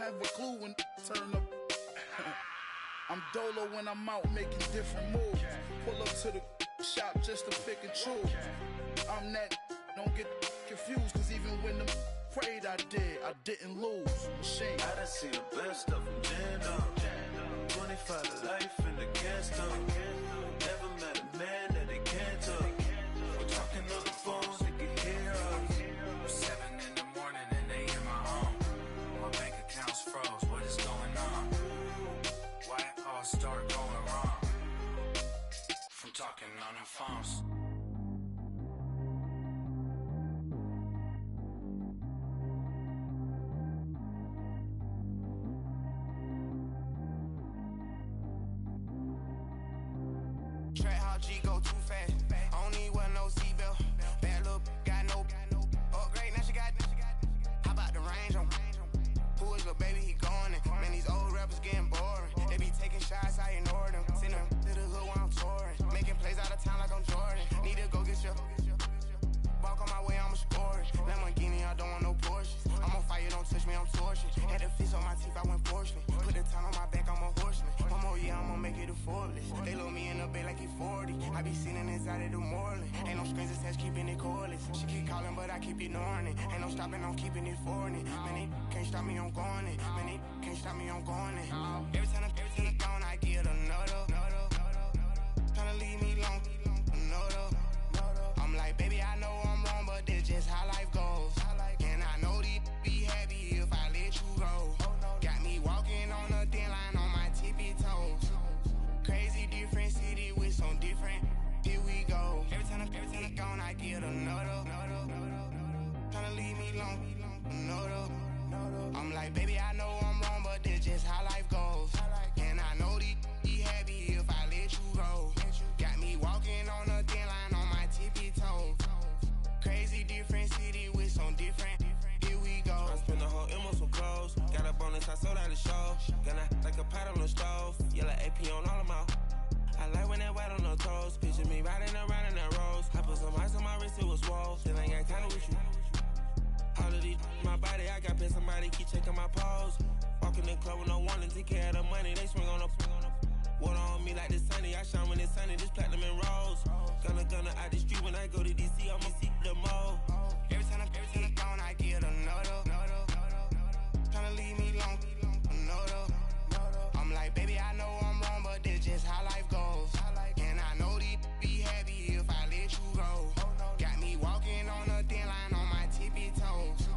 have a clue when turn up. I'm dolo when I'm out making different moves. Pull up to the shop just to pick and choose. I'm that, don't get confused, cause even when the prayed I didn't lose. Machine. I done seen the best of them jammed up. 25 to life in the gas tank. Never met a man that they can't talk. We're talking on the phone, they can hear us. 7 in the morning and they in my home. My bank account's froze, what is going on? Why it all start going wrong? From talking on the phones. G go too fast. I don't need wear no seatbelt. Bad little got no upgrade. Now she got. How about the range on? Who is little baby? He going in. Man, these old rappers getting boring. They be taking shots, I ignore them. Send them to the hood while I'm touring. Making plays out of town like I'm Jordan. Need to go get your. Walk on my way, I'ma score it. Lamborghini, I don't want no Porsches. I'm on fire, don't touch me, I'm torching. Had the fish on my teeth, I went fortunate. Put the time on my back, I'm a horseman. One more year, I'ma make it effortless. They load me in the bed like he 40. I be sitting inside of the Moreland. Ain't no strings attached, keeping it cordless. She keep calling, but I keep ignoring it. Ain't no stopping, I'm keeping it for it. Man, they can't stop me, I'm going it. Man, they can't stop me, I'm going it. Every time I gone, I get another. Tryna leave me alone, another. I'm like, baby, I know I'm wrong, but this just how life goes. And I know these be happy if I let you go. Got me walking on a thin line on my tippy toes. Crazy different city with some different. Here we go. Every time I gone, I get another. Tryna leave me alone, another. I'm like, baby, I know I'm wrong, but this just how life goes. And I know these be happy if I let you go. Got me walking on a thin line on my tippy toes. Crazy different city with some different. Here we go. I spent the whole M on some clothes. Got a bonus, I sold out the show. Gonna like a pot on the stove. Yellow AP on all of my. I like when that white on the toes. Picture me riding around in that rose. I put some ice on my wrist, it was swole. Still ain't got time with you. All of these my body, I got pissed. Somebody keep checking my pose. Walking in the club with no warning, take care of the money. They swing on the. Water on me like the sunny, I shine when it's sunny, this platinum and rose. Gonna out the street when I go to DC, I'ma see the mall. Every time I gone, I get another. Tryna leave me alone, another. I'm like, baby, I know I'm wrong, but this just how life goes. And I know these be happy if I let you go. Got me walking on a thin line on my tippy toes.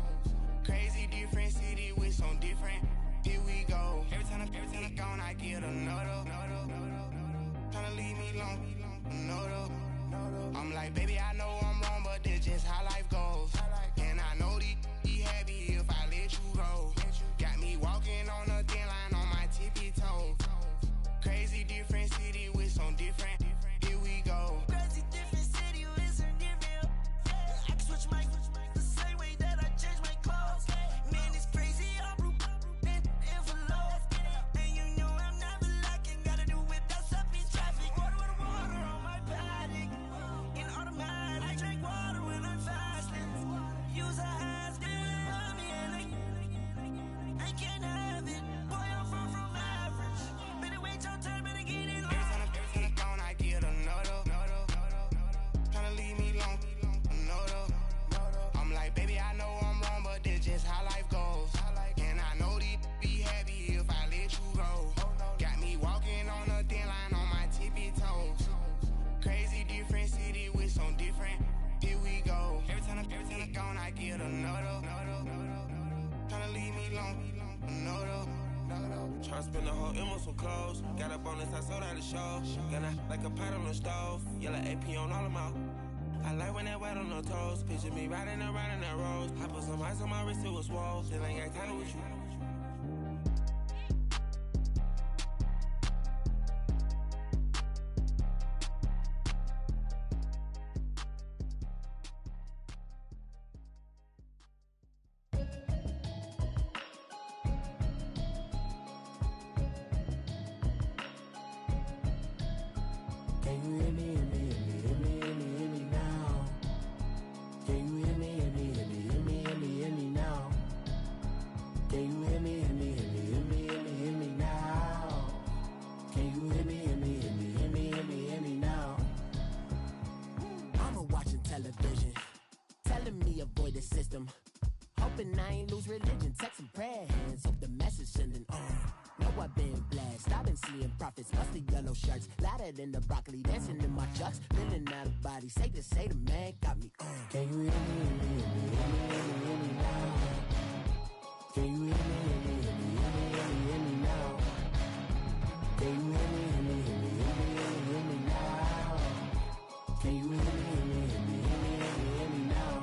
Crazy different city with some different. Here we go. Every time I gone, I get another. Tryna leave me alone, another. I'm like, baby, I know I'm wrong, but this just how life goes. And I know these be happy if I let you go. Got me walking on a thin line on my tippy toes. Crazy different city with some different. Here we go. Crazy different city with some different. I can switch my the same way that I change my clothes. Man, it's crazy, I'm envelope. And you know I'm never lacking. Gotta do without stopping traffic. Water on my body. In automatic. I drink water when I'm fasting. Use a ass on me and I can't have it. Boy, I'm far from average. Better wait your turn, better get in line. Every time I gone, I get another. Tryna leave me alone, another. I'm like, baby, I know I'm wrong, but this just how life goes. And I know these be happy if I let you go. Got me walking on a thin line on my tippy toes. Crazy different city with some different. Here we go. Every time I gone, I get another. Tryna leave me alone, another. Tryna spend the whole M on some clothes. Got a bonus, I sold out the show. Gonna like a pot on the stove. Yellow AP on all of my. I like when that white on the toes. Picture me riding around in that rose. I put some ice on my wrist, it was swole. Still ain't got time with you. Can you hear me, hear me, hear me, hear me, hear me, hear me now? Can you hear me, hear me, hear me, hear me, hear me, hear me now? Can you hear me, hear me, hear me? I ain't lose religion. Text and prayer hands, hope the message sending on. Know I've been blessed, I've been seeing prophets, mustard yellow shirts, louder than the broccoli, dancing in my chucks, feeling out of body, safe to say the man got me on. Can you hear me, hear me, hear me, hear me, hear me now? Can you hear me, hear me, hear me, hear me, hear me, hear me now? Can you hear me, hear me, hear me, hear me, hear me, hear me now? Can you hear me, hear me, hear me, hear me, hear me, hear me now?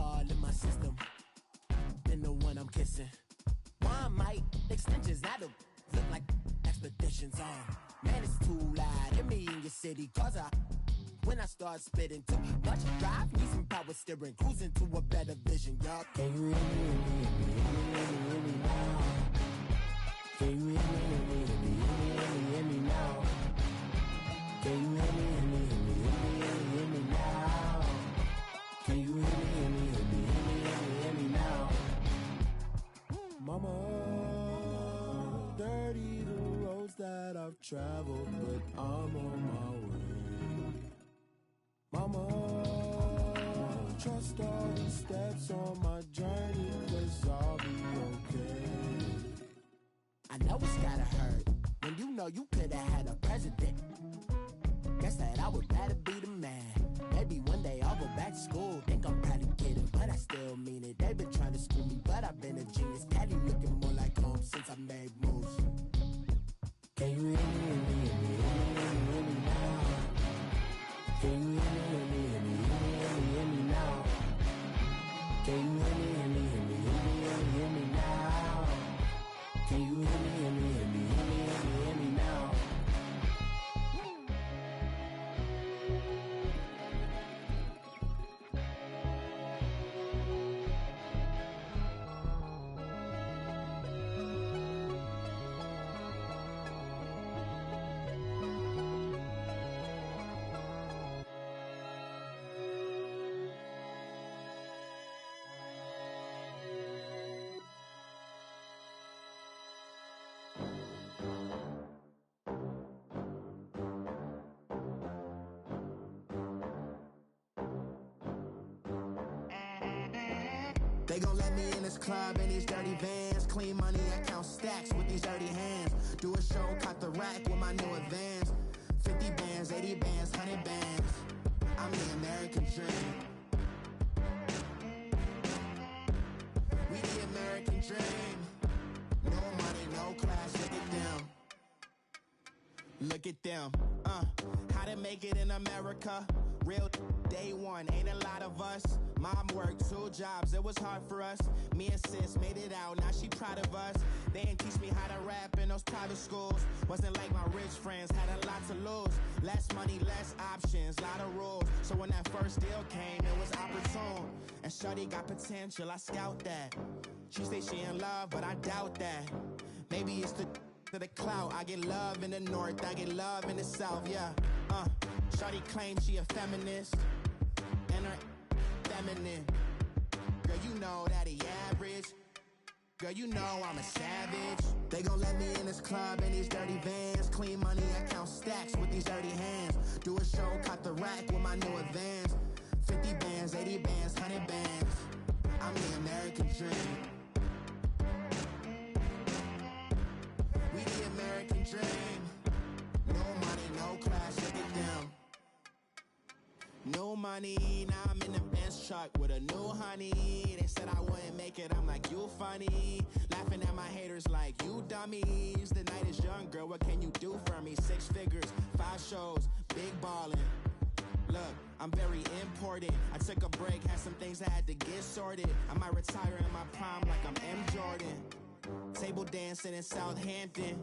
All in my system, been the one I'm kissing. One mic, extensions, that'll look like expeditions on. Man, it's too loud, hear me in your city, cause when I start spitting too much drive, need some power steering, cruising to a better vision, y'all. Can you hear me, hear me, hear me, hear me, hear me, hear me now? Can you hear me, hear me, hear me, hear me, hear me, hear me now? Can you hear me, hear me, hear me, hear me, hear me, hear me now? Can you hear me, hear me, hear me, hear me, hear me, hear me now? Mama, dirty the roads that I've traveled, but I'm on my way. Mama, trust all the steps on my journey, 'cause I'll be okay. I know it's gotta hurt when you know you could've had a president. Guess that I would rather be the man. Maybe one day I'll go back to school. Think I'm probably kidding, but I still mean it. They've been trying to school me, but I've been a genius. Cali looking more like home since I made moves. Can you hear me, hear me, hear me, hear me, hear me, hear me now? Can you hear me, hear me, hear me, hear me, hear me, hear me now? Can you hear me, hear me, hear me, hear me, hear me, hear me now? Can you hear me, hear me, hear me, hear me, hear me, hear me now? They gon' let me in this club in these dirty vans. Clean money, I count stacks with these dirty hands. Do a show, cut the rack with my new advance. 50 bands, 80 bands, 100 bands. I'm the American dream. We the American dream. No money, no class, look at them. Look at them, how to make it in America. Real day one, ain't a lot of us. Mom worked 2 jobs, it was hard for us. Me and sis made it out, now she proud of us. They didn't teach me how to rap in those private schools. Wasn't like my rich friends, had a lot to lose. Less money, less options, lot of rules. So when that first deal came, it was opportune. And shorty got potential, I scout that. She say she in love, but I doubt that. Maybe it's to the clout. I get love in the north, I get love in the south, yeah. Shorty claims she a feminist, and her feminine. Girl, you know that he average. Girl, you know I'm a savage. They gon' let me in this club in these dirty vans. Clean money, I count stacks with these dirty hands. Do a show, cut the rack with my new advance. 50 bands, 80 bands, 100 bands. I'm the American dream. We the American dream. No money, no class, look at them. No money, now I'm in the Benz truck with a new honey. They said I wouldn't make it, I'm like, you funny. Laughing at my haters like, you dummies. The night is young, girl, what can you do for me? 6 figures, 5 shows, big ballin'. Look, I'm very important. I took a break, had some things I had to get sorted. I might retire in my prime like I'm M. Jordan. Table dancing in Southampton.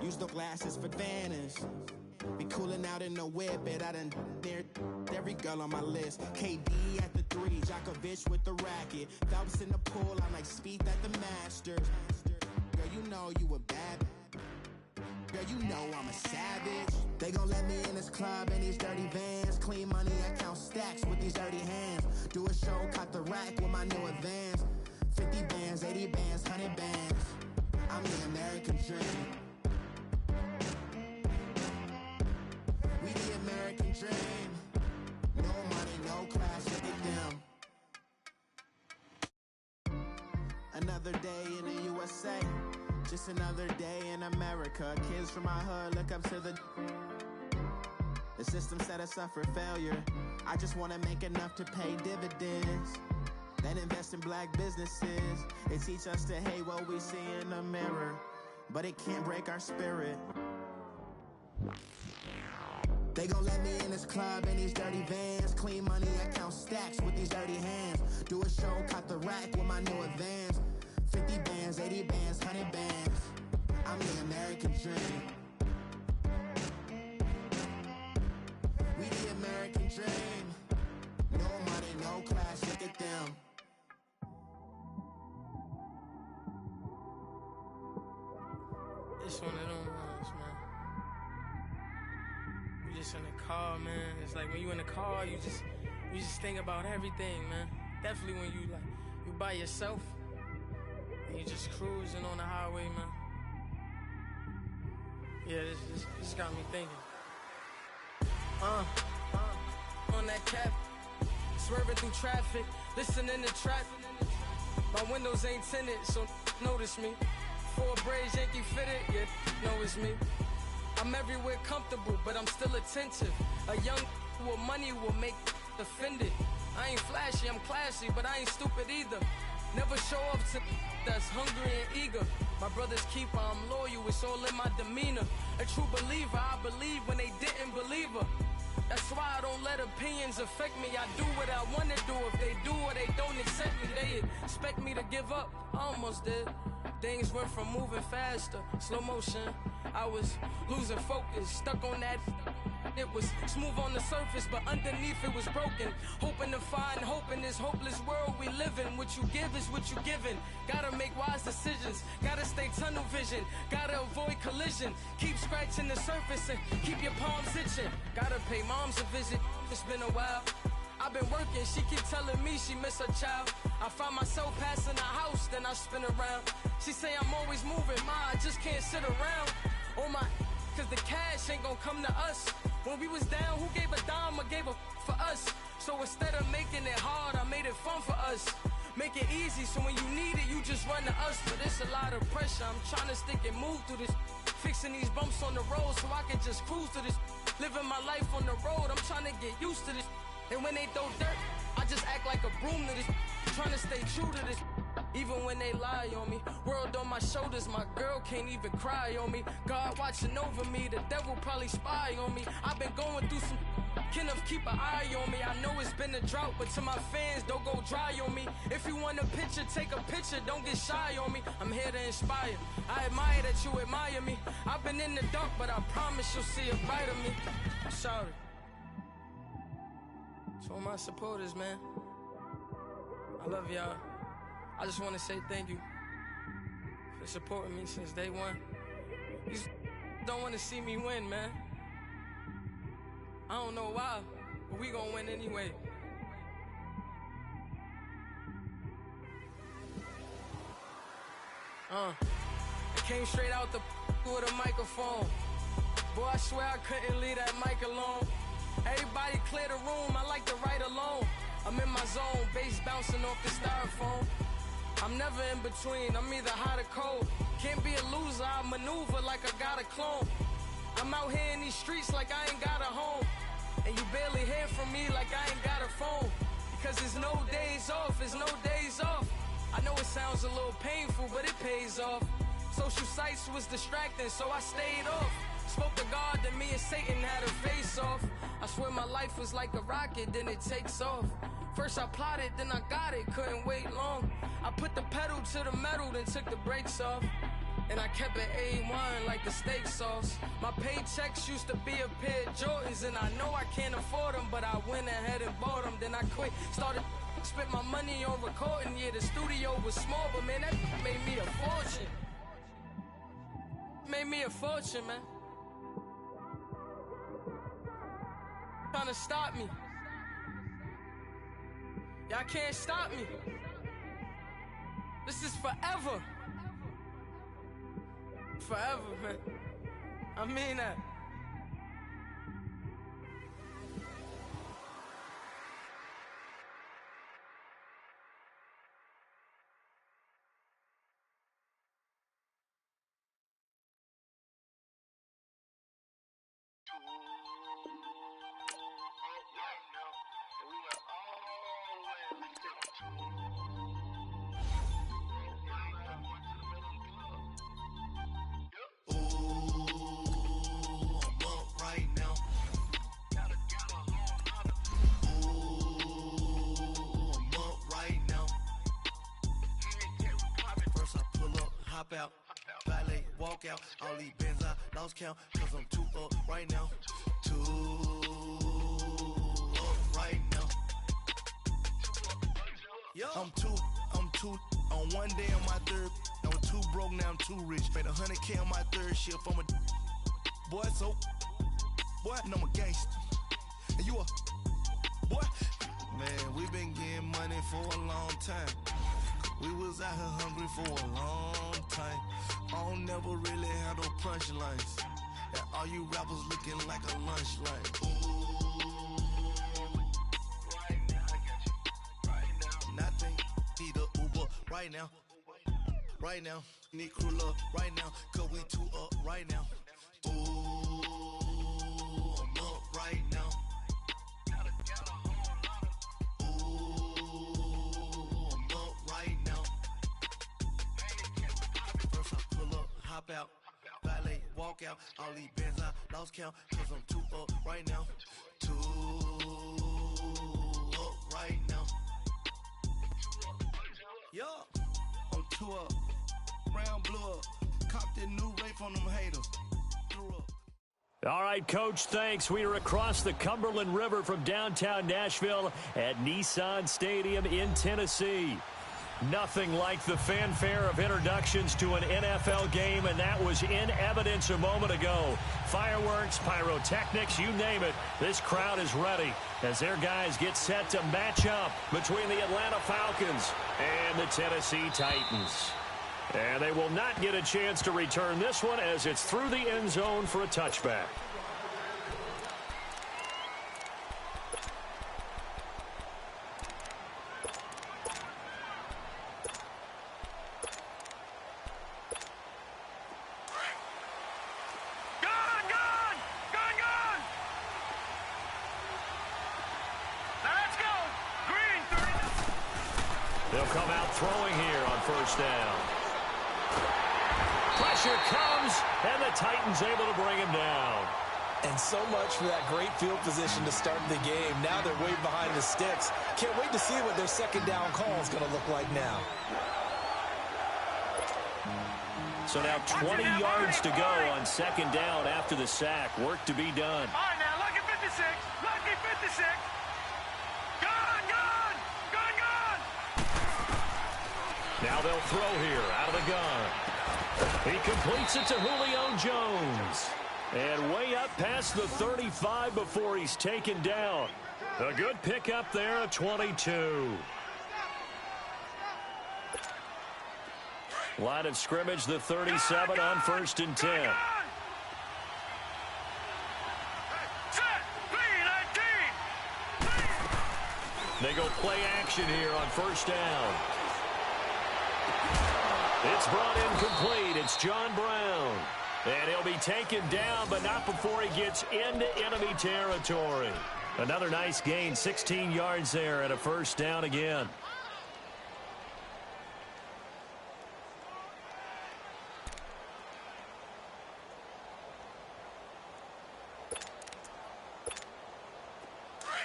Use the glasses for Vannas. Be cooling out in the whip, but I done near every girl on my list. KD at the 3, Djokovic with the racket. Phelps in the pool, I'm like Spieth at the Masters. Girl, you know you a bad. Girl, you know I'm a savage. They gon' let me in this club in these dirty vans. Clean money, I count stacks with these dirty hands. Do a show, cut the rack with my new advance. 50 bands, 80 bands, 100 bands. I'm the American dream. We the American dream. No money, no class, look at them. Another day in the USA, just another day in America. Kids from my hood look up to the system set us up for failure. I just wanna make enough to pay dividends, then invest in black businesses. They teach us to hate what we see in the mirror, but it can't break our spirit. They gon' let me in this club in these dirty vans. Clean money, I count stacks with these dirty hands. Do a show, cut the rack with my new advance. 50 bands, 80 bands, 100 bands. I'm the American dream. We the American dream. No money, no class, look at them. It's one of them ones, man. You just in the car, man. It's like when you in the car, you just think about everything, man. Definitely when you by yourself and you just cruising on the highway, man. Yeah, this got me thinking. On that cap, swerving through traffic, listening to trap. My windows ain't tinted, so notice me. Four braids, Yankee fitted, yeah, know it's me. I'm everywhere comfortable, but I'm still attentive. A young with money will make offended. I ain't flashy, I'm classy, but I ain't stupid either. Never show up to that's hungry and eager. My brother's keeper, I'm loyal, it's all in my demeanor. A true believer, I believe when they didn't believe her. That's why I don't let opinions affect me. I do what I wanna do. If they do or they don't accept me, they expect me to give up. I almost did. Things went from moving faster, slow motion. I was losing focus, stuck on that. It was smooth on the surface, but underneath it was broken. Hoping to find hope in this hopeless world we live in. What you give is what you given. Gotta make wise decisions. Gotta stay tunnel vision. Gotta avoid collision. Keep scratching the surface and keep your palms itching. Gotta pay moms a visit. It's been a while. I've been working, she keep telling me she miss her child. I find myself passing the house, then I spin around. She say I'm always moving, ma, I just can't sit around. Oh my, cause the cash ain't gon' come to us. When we was down, who gave a dime or gave a for us? So instead of making it hard, I made it fun for us. Make it easy, so when you need it, you just run to us. But it's a lot of pressure, I'm trying to stick and move through this. Fixing these bumps on the road so I can just cruise to this. Living my life on the road, I'm trying to get used to this. And when they throw dirt, I just act like a broom to this. Trying to stay true to this. Even when they lie on me. World on my shoulders, my girl can't even cry on me. God watching over me, the devil probably spy on me. I've been going through some. Enough keep an eye on me. I know it's been a drought, but to my fans, don't go dry on me. If you want a picture, take a picture, don't get shy on me. I'm here to inspire. I admire that you admire me. I've been in the dark, but I promise you'll see a brighter me. I'm sorry. To all my supporters, man, I love y'all. I just want to say thank you for supporting me since day one. You don't want to see me win, man. I don't know why, but we gonna win anyway. I came straight out the with a microphone. Boy, I swear I couldn't leave that mic alone. Everybody clear the room, I like to write alone. I'm in my zone, bass bouncing off the styrofoam. I'm never in between, I'm either hot or cold. Can't be a loser, I maneuver like I got a clone. I'm out here in these streets like I ain't got a home. And you barely hear from me like I ain't got a phone. Because there's no days off, there's no days off. I know it sounds a little painful, but it pays off. Social sites was distracting, so I stayed off. Spoke to God, then me and Satan had a face off. I swear my life was like a rocket, then it takes off. First I plotted, then I got it, couldn't wait long. I put the pedal to the metal, then took the brakes off. And I kept it A1 like the steak sauce. My paychecks used to be a pair of Jordans, and I know I can't afford them, but I went ahead and bought them. Then I quit, started spent my money on recording. Yeah, the studio was small, but man, that made me a fortune. Made me a fortune, man. Trying to stop me. Y'all can't stop me. This is forever. Forever, man. I mean that. hop out, valet, walk out. All these bands I lost count, cause I'm too up right now. Too up right now. I'm too on one day on my third. I was too broke, now I'm too rich. Made 100K on my third shift. I'm a boy, so boy, and I'm a gangster. And you a boy. Man, we been getting money for a long time. We was out here hungry for a long time. I don't never really have no punchlines. And all you rappers looking like a lunch line. Right now, I got you. Right now. Nothing. Need a Uber right now. Right now. Need crew up right now. Cause we too up right now. Ooh, I'm up right now. Hop out, valet, walk out. All these bands I lost count, cause I'm too up right now. Too up right now. Yeah, I'm too up. Round blew up. Copped that new rape on them haters. All right, Coach, thanks. We are across the Cumberland River from downtown Nashville at Nissan Stadium in Tennessee. Nothing like the fanfare of introductions to an NFL game, and that was in evidence a moment ago. Fireworks, pyrotechnics, you name it. This crowd is ready as their guys get set to match up between the Atlanta Falcons and the Tennessee Titans. And they will not get a chance to return this one as it's through the end zone for a touchback. They'll come out throwing here on first down. Pressure comes, and the Titans able to bring him down. And so much for that great field position to start the game. Now they're way behind the sticks. Can't wait to see what their second down call is going to look like now. So now 20 yards to go on second down after the sack. Work to be done. All right, now, lucky 56. Lucky 56. Gone. Now they'll throw here out of the gun. He completes it to Julio Jones. And way up past the 35 before he's taken down. A good pickup there at 22. Line of scrimmage, the 37 on 1st and 10. They go play action here on first down. It's brought in complete. It's John Brown. And he'll be taken down, but not before he gets into enemy territory. Another nice gain, 16 yards there and a first down again.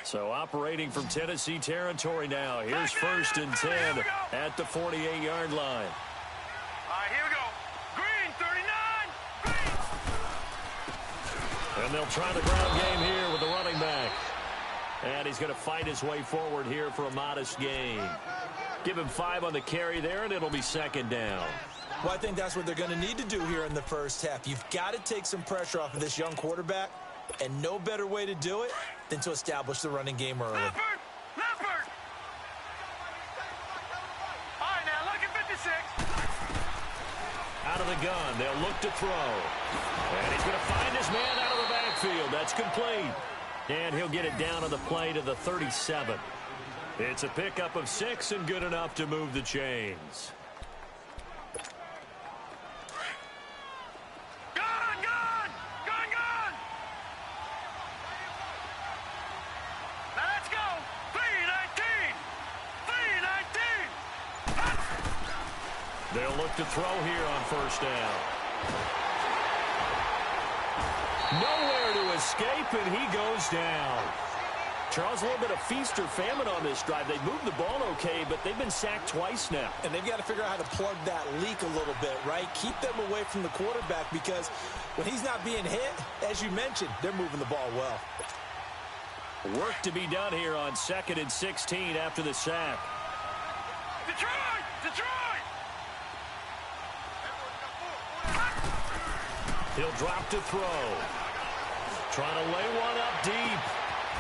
So operating from Tennessee territory now. Here's 1st and 10 at the 48-yard line. All right, here we go. Green, 39. And they'll try the ground game here with the running back. And he's going to fight his way forward here for a modest gain. Give him 5 on the carry there, and it'll be second down. Well, I think that's what they're going to need to do here in the first half. You've got to take some pressure off of this young quarterback, and no better way to do it than to establish the running game early. Leopard! All right, now, look at 56. Out of the gun, they'll look to throw. And he's going to find his man out of the backfield. That's complete. And he'll get it down on the play to the 37. It's a pickup of 6 and good enough to move the chains. They'll look to throw here on first down. Nowhere to escape, and he goes down. Charles, a little bit of feast or famine on this drive. They moved the ball okay, but they've been sacked twice now. And they've got to figure out how to plug that leak a little bit, right? Keep them away from the quarterback because when he's not being hit, as you mentioned, they're moving the ball well. Work to be done here on 2nd and 16 after the sack. Detroit! Detroit! He'll drop to throw. Trying to lay one up deep.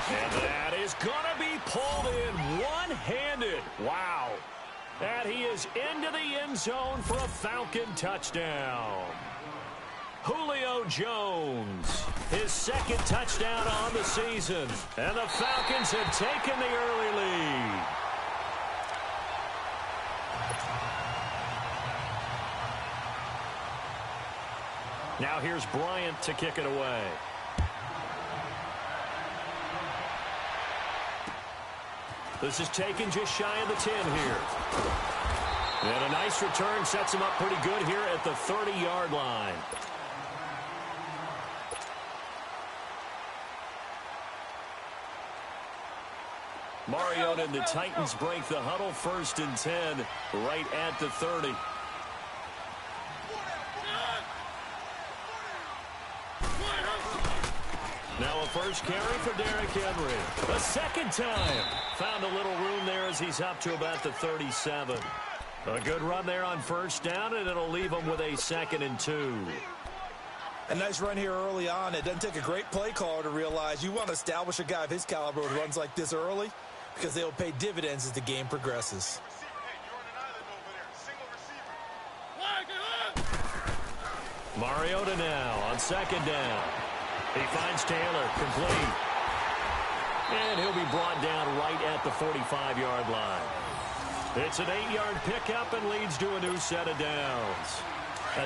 And that is going to be pulled in one-handed. Wow. And he is into the end zone for a Falcon touchdown. Julio Jones, his 2nd touchdown on the season. And the Falcons have taken the early lead. Now here's Bryant to kick it away. This is taken just shy of the 10 here. And a nice return sets him up pretty good here at the 30-yard line. Mariota and the Titans break the huddle, 1st and 10, right at the 30. Now a first carry for Derrick Henry. A 2nd time. Found a little room there as he's up to about the 37. A good run there on 1st down, and it'll leave him with a 2nd and 2. A nice run here early on. It doesn't take a great play caller to realize you want to establish a guy of his caliber with runs like this early because they will pay dividends as the game progresses. Mariota now on 2nd down. He finds Taylor, complete. And he'll be brought down right at the 45-yard line. It's an 8-yard pickup and leads to a new set of downs.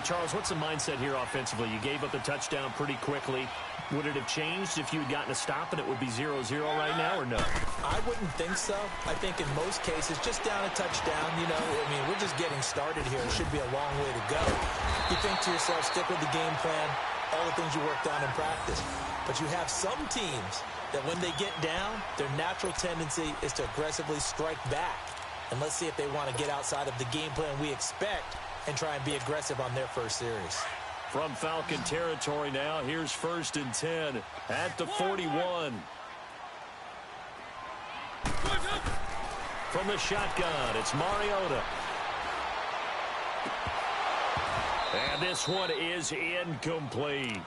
Charles, what's the mindset here offensively? You gave up the touchdown pretty quickly. Would it have changed if you had gotten a stop and it would be 0-0 right now, or no? I wouldn't think so. I think in most cases, just down a touchdown, you know, I mean, we're just getting started here. It should be a long way to go. You think to yourself, stick with the game plan, all the things you worked on in practice. But you have some teams that when they get down, their natural tendency is to aggressively strike back. And let's see if they want to get outside of the game plan we expect and try and be aggressive on their first series. From Falcon territory now, here's 1st and 10 at the 41. From the shotgun, it's Mariota. And this one is incomplete.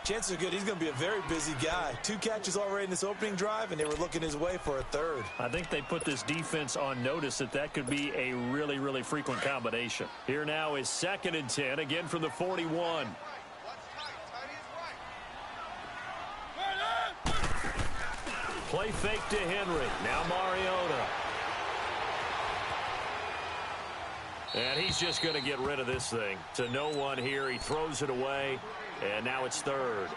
Chances are good he's going to be a very busy guy. 2 catches already in this opening drive, and they were looking his way for a 3rd. I think they put this defense on notice that could be a really, really frequent combination. Here now is 2nd and 10, again from the 41. Play fake to Henry. Now Mariota. And he's just going to get rid of this thing. To no one here. He throws it away. And now it's 3rd.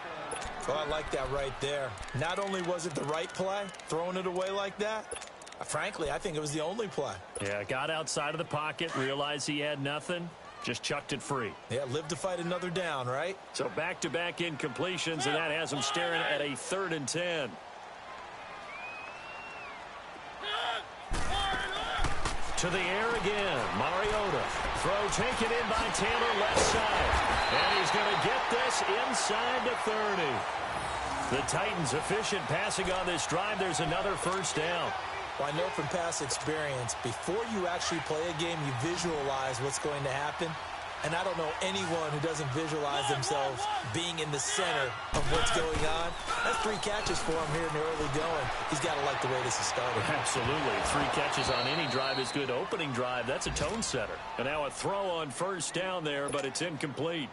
Well, I like that right there. Not only was it the right play, throwing it away like that, frankly, I think it was the only play. Yeah, got outside of the pocket, realized he had nothing, just chucked it free. Yeah, live to fight another down, right? So back-to-back incompletions, and that has him staring at a 3rd and 10. To the air again, Mariota. Throw taken in by Taylor, left side. And he's going to get this inside the 30. The Titans efficient passing on this drive. There's another 1st down. Well, I know from past experience, before you actually play a game, you visualize what's going to happen. And I don't know anyone who doesn't visualize themselves being in the center of what's going on. That's 3 catches for him here in the early going. He's got to like the way this is started. Absolutely. 3 catches on any drive is good. Opening drive, that's a tone setter. And now a throw on 1st down there, but it's incomplete.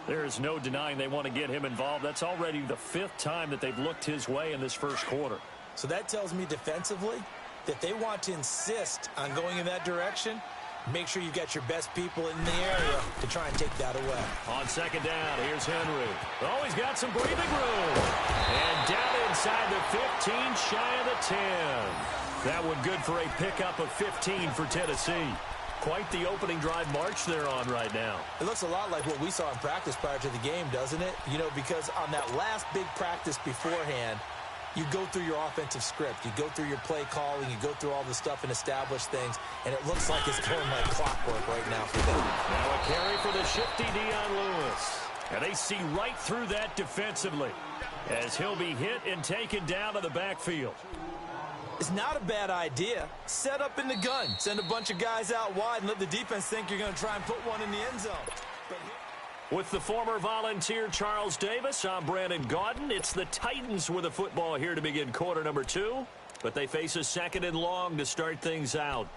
There is no denying they want to get him involved. That's already the 5th time that they've looked his way in this 1st quarter. So that tells me defensively that they want to insist on going in that direction. Make sure you've got your best people in the area to try and take that away. On 2nd down, here's Henry. Oh, he's got some breathing room. And down inside the 15, shy of the 10. That one good for a pickup of 15 for Tennessee. Quite the opening drive march they're on right now. It looks a lot like what we saw in practice prior to the game, doesn't it? You know, because on that last big practice beforehand, You go through your offensive script. You go through your play calling. You go through all the stuff and establish things, and it looks like it's going like clockwork right now for them. Now a carry for the shifty Dion Lewis. And they see right through that defensively as he'll be hit and taken down to the backfield. It's not a bad idea. Set up in the gun. Send a bunch of guys out wide and let the defense think you're going to try and put one in the end zone. With the former Volunteer Charles Davis, I'm Brandon Gaudin. It's the Titans with the football here to begin quarter number 2, but they face a second and long to start things out.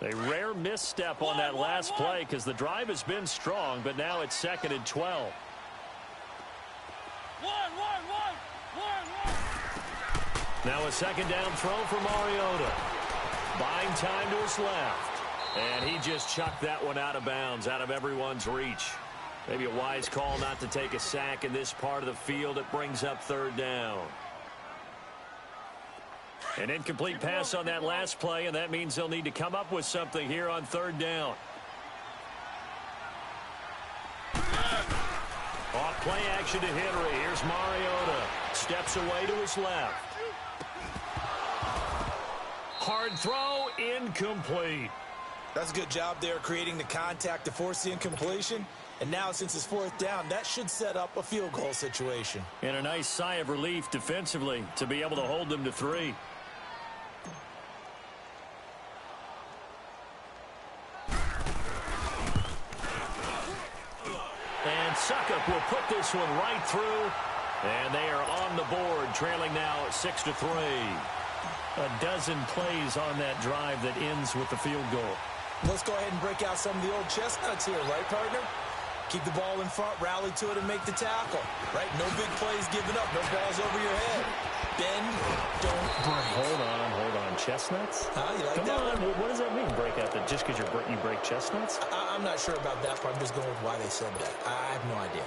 A rare misstep on that last play because the drive has been strong, but now it's 2nd and 12. Now a second down throw for Mariota. Buying time to his left. And he just chucked that one out of bounds, out of everyone's reach. Maybe a wise call not to take a sack in this part of the field. It brings up 3rd down. An incomplete pass on that last play, and that means they'll need to come up with something here on 3rd down. Off play action to Henry. Here's Mariota. Steps away to his left. Hard throw, incomplete. That's a good job there creating the contact to force the incompletion. And now since it's 4th down, that should set up a field goal situation. And a nice sigh of relief defensively to be able to hold them to 3. And Suckup will put this one right through. And they are on the board, trailing now 6-3. A dozen plays on that drive that ends with the field goal. Let's go ahead and break out some of the old chestnuts here, right, partner? Keep the ball in front, rally to it, and make the tackle. Right? No big plays given up. No balls over your head. Bend, don't break. Hold on. Chestnuts? You like Come that on. one? What does that mean, break out? That just because you break chestnuts? I'm not sure about that part. I'm just going with why they said that. I have no idea.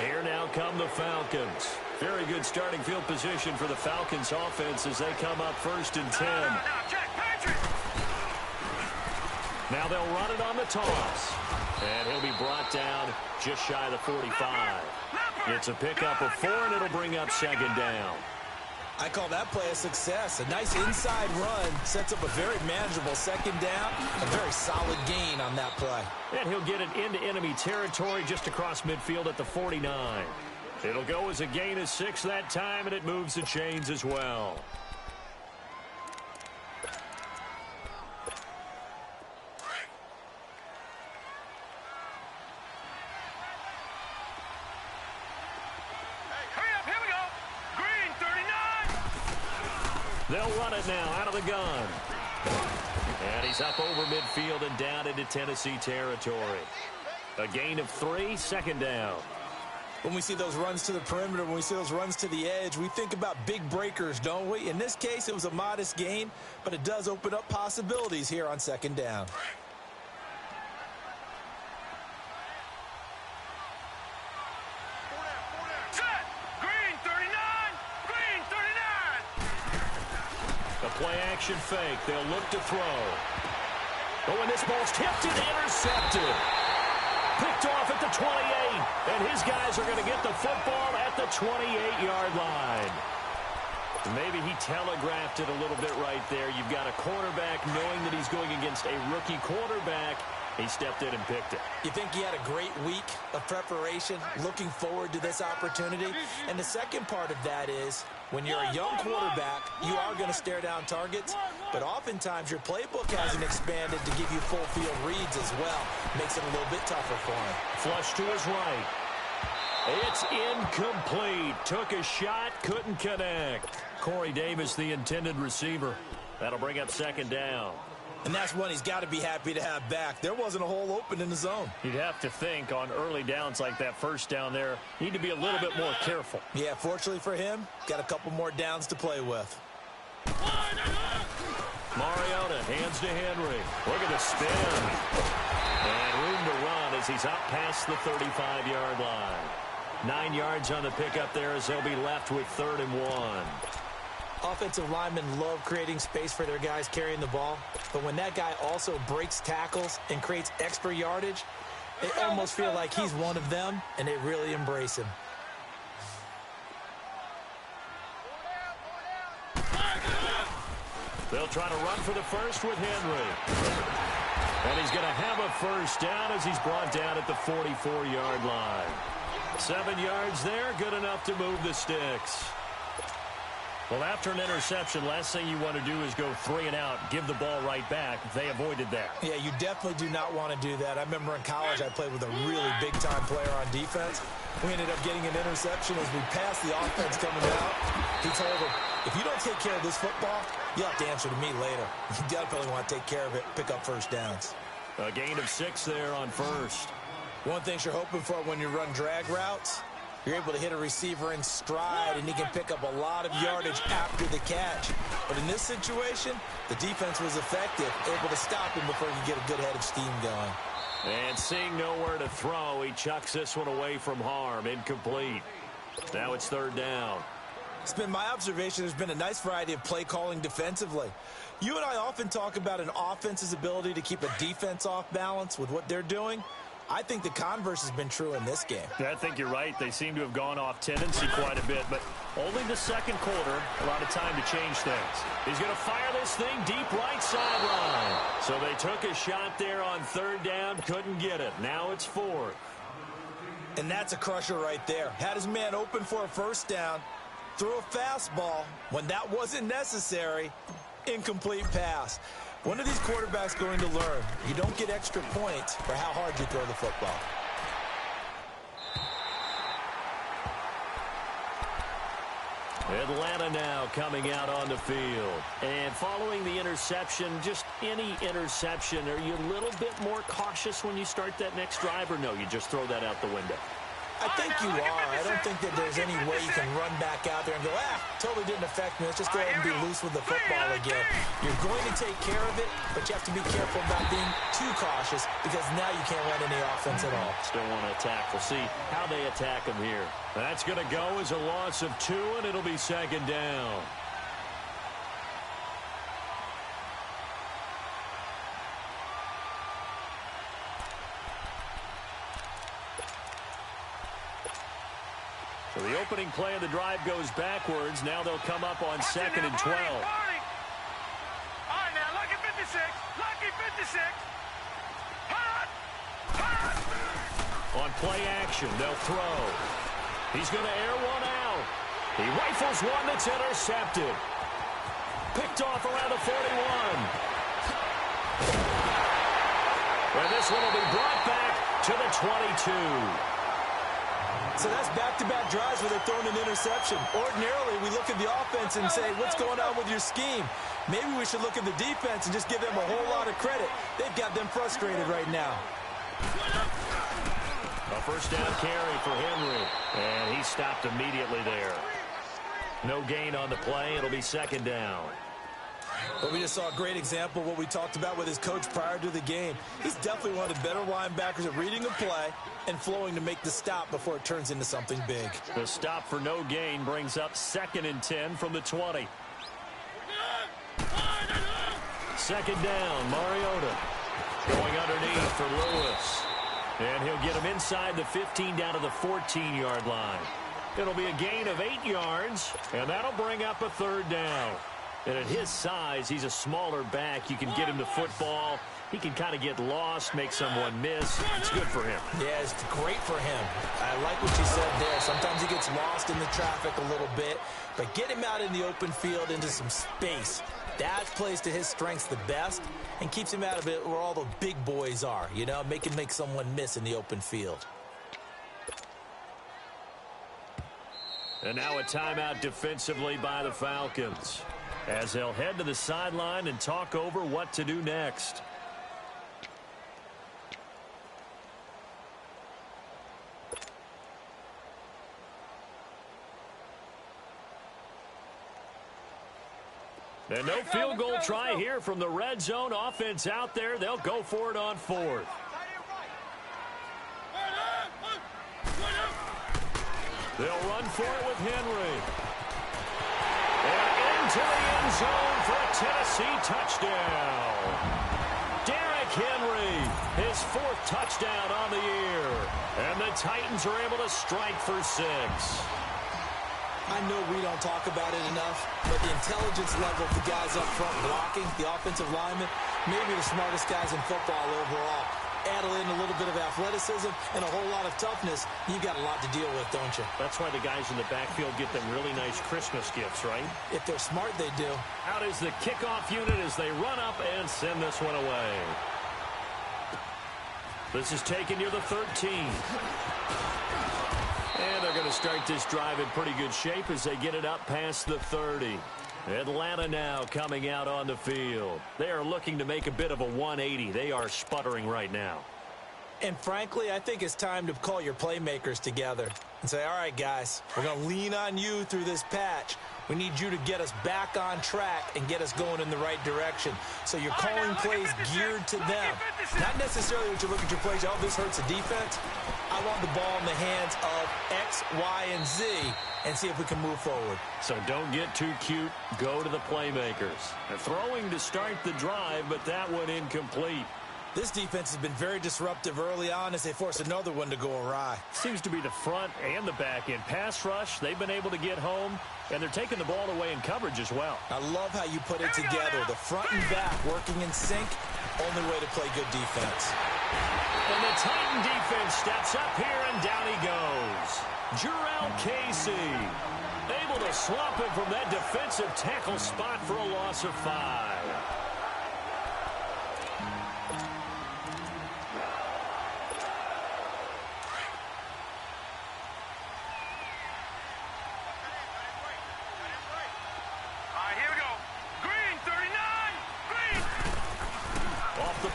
Here now come the Falcons. Very good starting field position for the Falcons offense as they come up 1st and 10. Now they'll run it on the toss. And he'll be brought down just shy of the 45. It's a pickup of 4, and it'll bring up 2nd down. I call that play a success. A nice inside run sets up a very manageable 2nd down. A very solid gain on that play. And he'll get it into enemy territory just across midfield at the 49. It'll go as a gain of 6 that time, and it moves the chains as well. They'll run it now out of the gun. And he's up over midfield and down into Tennessee territory. A gain of 3, 2nd down. When we see those runs to the perimeter, when we see those runs to the edge, we think about big breakers, don't we? In this case, it was a modest gain, but it does open up possibilities here on 2nd down. Play action fake. They'll look to throw. Oh, and this ball's tipped and intercepted. Picked off at the 28. And his guys are going to get the football at the 28-yard line. Maybe he telegraphed it a little bit right there. You've got a quarterback knowing that he's going against a rookie quarterback. He stepped in and picked it. You think he had a great week of preparation, looking forward to this opportunity? And the second part of that is, when you're a young quarterback, you are going to stare down targets, but oftentimes your playbook hasn't expanded to give you full field reads as well. Makes it a little bit tougher for him. Flush to his right. It's incomplete. Took a shot, couldn't connect. Corey Davis, the intended receiver. That'll bring up 2nd down. And that's one he's got to be happy to have back. There wasn't a hole open in the zone. You'd have to think on early downs like that 1st down there, need to be a little bit more careful. Yeah, fortunately for him, got a couple more downs to play with. Mariota hands to Henry. Look at the spin. And room to run as he's up past the 35-yard line. 9 yards on the pickup there as they'll be left with 3rd and 1. Offensive linemen love creating space for their guys carrying the ball, but when that guy also breaks tackles and creates extra yardage, they almost feel like he's one of them, and they really embrace him. They'll try to run for the first with Henry. And he's going to have a first down as he's brought down at the 44-yard line. 7 yards there, good enough to move the sticks. Well, after an interception, last thing you want to do is go 3 and out, give the ball right back. They avoided that. Yeah, you definitely do not want to do that. I remember in college I played with a really big-time player on defense. We ended up getting an interception as we passed the offense coming out. He told him, if you don't take care of this football, you'll have to answer to me later. You definitely want to take care of it, pick up first downs. A gain of 6 there on first. One thing you're hoping for when you run drag routes, you're able to hit a receiver in stride, and he can pick up a lot of yardage after the catch. But in this situation, the defense was effective, able to stop him before he could get a good head of steam going. And seeing nowhere to throw, he chucks this one away from harm. Incomplete. Now it's 3rd down. It's been my observation there's been a nice variety of play calling defensively. You and I often talk about an offense's ability to keep a defense off balance with what they're doing. I think the converse has been true in this game. I think you're right. They seem to have gone off tendency quite a bit, but only the second quarter, a lot of time to change things. He's going to fire this thing deep right sideline. So they took a shot there on 3rd down, couldn't get it. Now it's 4th. And that's a crusher right there. Had his man open for a first down, threw a fastball when that wasn't necessary, incomplete pass. When are these quarterbacks going to learn? You don't get extra points for how hard you throw the football. Atlanta now coming out on the field. And following the interception, just any interception, are you a little bit more cautious when you start that next drive, or no, you just throw that out the window? I think you are. I don't think that there's any way you can run back out there and go, totally didn't affect me. Let's just go ahead and be loose with the football again. You're going to take care of it, but you have to be careful about being too cautious because now you can't run any offense at all. Still want to attack. We'll see how they attack them here. That's going to go as a loss of 2, and it'll be 2nd down. So the opening play of the drive goes backwards. Now they'll come up on 2nd and 12. All right, now, lucky 56. Lucky 56. Hot. Hot. On play action, they'll throw. He's going to air one out. He rifles one that's intercepted. Picked off around the 41. And this one will be brought back to the 22. So that's back-to-back drives where they're throwing an interception. Ordinarily, we look at the offense and say, what's going on with your scheme? Maybe we should look at the defense and just give them a whole lot of credit. They've got them frustrated right now. A first down carry for Henry, and he stopped immediately there. No gain on the play. It'll be 2nd down. But we just saw a great example of what we talked about with his coach prior to the game. He's definitely one of the better linebackers at reading a play and flowing to make the stop before it turns into something big. The stop for no gain brings up 2nd and 10 from the 20. 2nd down, Mariota going underneath for Lewis. And he'll get him inside the 15 down to the 14-yard line. It'll be a gain of 8 yards, and that'll bring up a 3rd down. And at his size, he's a smaller back. You can get him to football. He can kind of get lost, make someone miss. It's good for him. Yeah, it's great for him. I like what you said there. Sometimes he gets lost in the traffic a little bit, but get him out in the open field into some space. That plays to his strengths the best and keeps him out of it where all the big boys are, you know, make someone miss in the open field. And now a timeout defensively by the Falcons, as they'll head to the sideline and talk over what to do next. And no field goal try here from the red zone. Offense out there. They'll go for it on 4th. They'll run for it with Henry. And into the end zone for a Tennessee touchdown. Derrick Henry, his 4th touchdown on the year. And the Titans are able to strike for 6. I know we don't talk about it enough, but the intelligence level of the guys up front blocking, the offensive linemen, maybe the smartest guys in football overall. Add in a little bit of athleticism and a whole lot of toughness, you've got a lot to deal with, don't you? That's why the guys in the backfield get them really nice Christmas gifts, right? If they're smart, they do. Out is the kickoff unit as they run up and send this one away. This is taken near the 13. And they're going to start this drive in pretty good shape as they get it up past the 30. Atlanta now coming out on the field. They are looking to make a bit of a 180. They are sputtering right now. And frankly, I think it's time to call your playmakers together and say, all right, guys, we're going to lean on you through this patch. We need you to get us back on track and get us going in the right direction. So you're calling plays geared to them. Not necessarily what you look at your plays, oh, this hurts the defense. I want the ball in the hands of X, Y, and Z and see if we can move forward. So don't get too cute. Go to the playmakers. They're throwing to start the drive, but that one incomplete. This defense has been very disruptive early on as they force another one to go awry. Seems to be the front and the back end. Pass rush, they've been able to get home, and they're taking the ball away in coverage as well. I love how you put it together. The front and back working in sync, only way to play good defense. And the Titan defense steps up here, and down he goes. Jarrell Casey able to swap him from that defensive tackle spot for a loss of 5.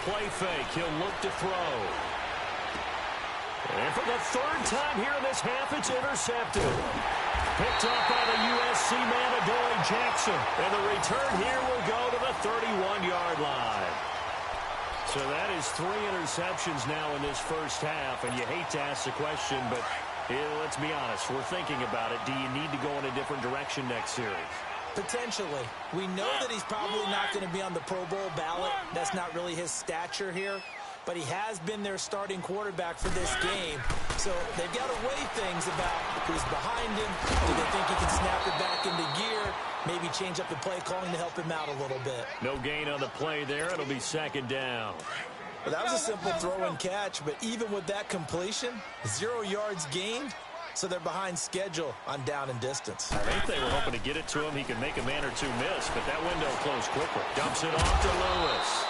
Play fake. He'll look to throw. And for the 3rd time here in this half, it's intercepted. Picked up by the USC man, Adoree Jackson. And the return here will go to the 31-yard line. So that is 3 interceptions now in this first half. And you hate to ask the question, but let's be honest. We're thinking about it. Do you need to go in a different direction next series? Potentially. We know that he's probably not going to be on the Pro Bowl ballot. That's not really his stature here. But he has been their starting quarterback for this game. So they've got to weigh things about who's behind him. Do they think he can snap it back into gear? Maybe change up the play calling to help him out a little bit. No gain on the play there. It'll be 2nd down. Well, that was a simple throw and catch. But even with that completion, 0 yards gained. So they're behind schedule on down and distance. I think they were hoping to get it to him. He could make a man or two miss, but that window closed quickly. Dumps it off to Lewis.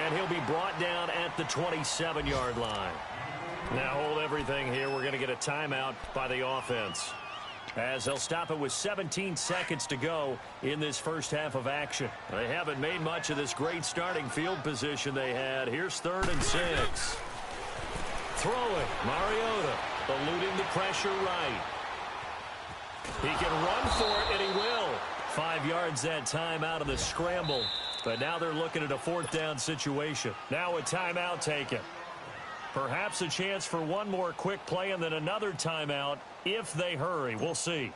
And he'll be brought down at the 27-yard line. Now hold everything here. We're going to get a timeout by the offense, as they'll stop it with 17 seconds to go in this first half of action. They haven't made much of this great starting field position they had. Here's 3rd and 6. Throwing, Mariota. Eluding the pressure right. He can run for it, and he will. 5 yards that time out of the scramble. But now they're looking at a 4th down situation. Now a timeout taken. Perhaps a chance for one more quick play and then another timeout if they hurry. We'll see.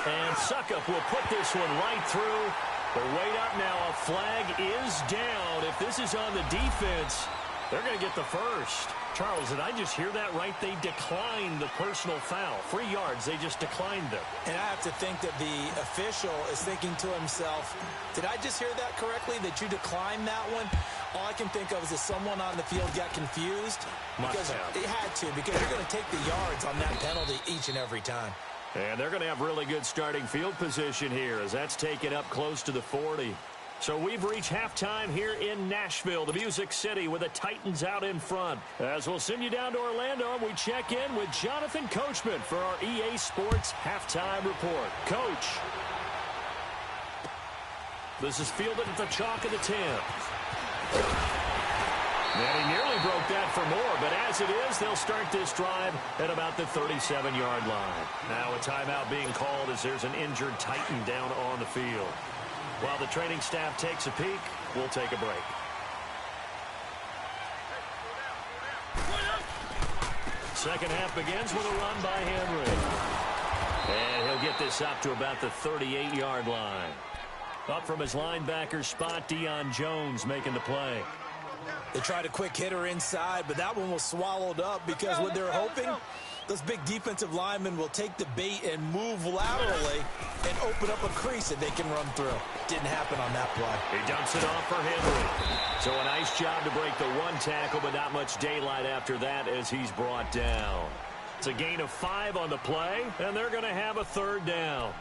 And Suckup will put this one right through. But wait up now, a flag is down. If this is on the defense, they're going to get the first. Charles, did I just hear that right? They declined the personal foul. 3 yards, they just declined them. And I have to think that the official is thinking to himself, did I just hear that correctly, that you declined that one? All I can think of is that someone on the field got confused. Because it had to, because you're going to take the yards on that penalty each and every time. And they're going to have really good starting field position here as that's taken up close to the 40. So we've reached halftime here in Nashville, the Music City, with the Titans out in front. As we'll send you down to Orlando, and we check in with Jonathan Coachman for our EA Sports Halftime Report. Coach. This is fielded at the chalk of the 10. And he nearly broke that for more, but as it is, they'll start this drive at about the 37-yard line. Now a timeout being called as there's an injured Titan down on the field. While the training staff takes a peek, we'll take a break. Second half begins with a run by Henry. And he'll get this up to about the 38-yard line. Up from his linebacker spot, Deion Jones making the play. They tried a quick hitter inside, but that one was swallowed up because what they're hoping, those big defensive linemen will take the bait and move laterally and open up a crease that they can run through. Didn't happen on that play. He dumps it off for Henry. So a nice job to break the one tackle, but not much daylight after that as he's brought down. It's a gain of 5 on the play, and they're going to have a third down.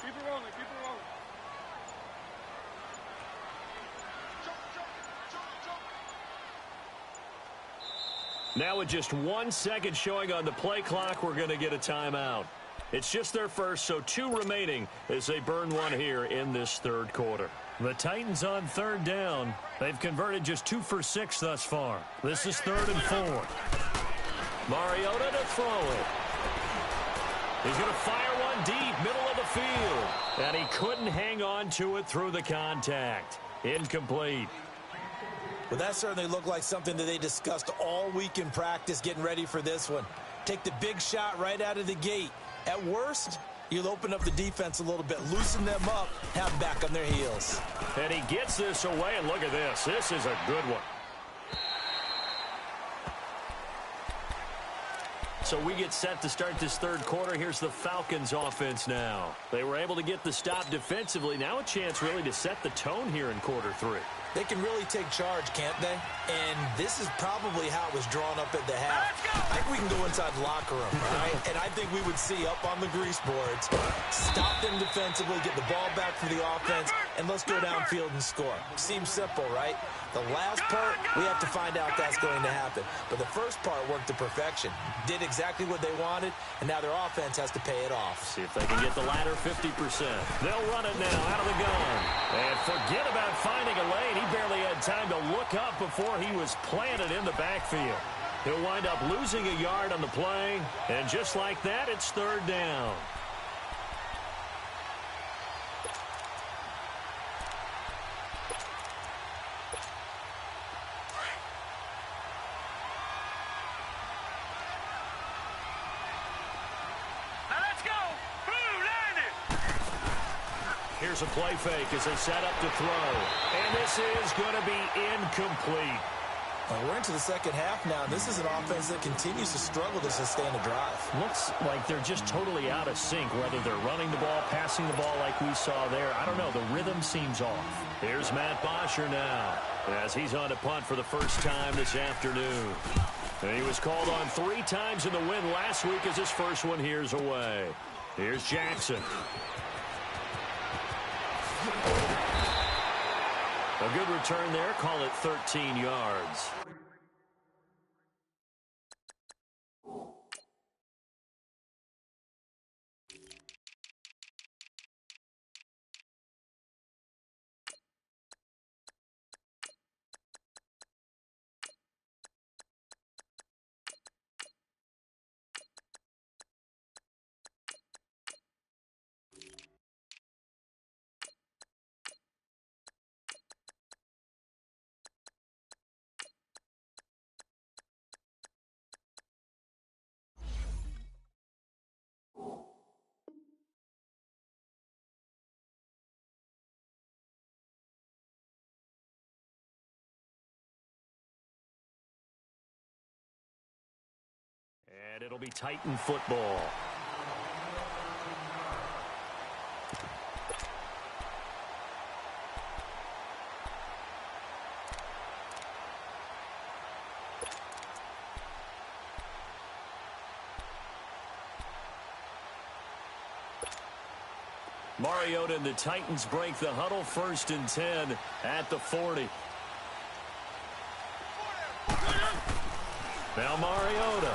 Keep it rolling, keep it rolling. Now with just 1 second showing on the play clock, we're going to get a timeout. It's just their first, so 2 remaining as they burn one here in this third quarter. The Titans on third down. They've converted just 2 for 6 thus far. This is 3rd and 4. Mariota to throw it. He's going to fire one deep, middle of the field. And he couldn't hang on to it through the contact. Incomplete. Well, that certainly looked like something that they discussed all week in practice getting ready for this one. Take the big shot right out of the gate. At worst, you'll open up the defense a little bit, loosen them up, have them back on their heels. And he gets this away, and look at this. This is a good one. So we get set to start this third quarter. Here's the Falcons offense now. They were able to get the stop defensively. Now a chance really to set the tone here in quarter 3. They can really take charge, can't they? And this is probably how it was drawn up at the half. I think we can go inside the locker room, right? And I think we would see up on the grease boards, stop them defensively, get the ball back for the offense, and let's go downfield and score. Seems simple, right? The last part, we have to find out that's going to happen. But the first part worked to perfection. Did exactly what they wanted, and now their offense has to pay it off. See if they can get the latter 50%. They'll run it now out of the gun. And forget about finding a lane. He barely had time to look up before he was planted in the backfield. He'll wind up losing a yard on the play. And just like that, it's third down. Here's a play fake as they set up to throw. And this is going to be incomplete. Well, we're into the second half now. This is an offense that continues to struggle to sustain a drive. Looks like they're just totally out of sync, whether they're running the ball, passing the ball like we saw there. I don't know. The rhythm seems off. Here's Matt Botr now as he's on to punt for the first time this afternoon. And he was called on 3 times in the win last week as his first one here's away. Here's Jackson. A good return there. Call it 13 yards. And it'll be Titan football. Mariota and the Titans break the huddle, 1st and 10 at the 40. Now Mariota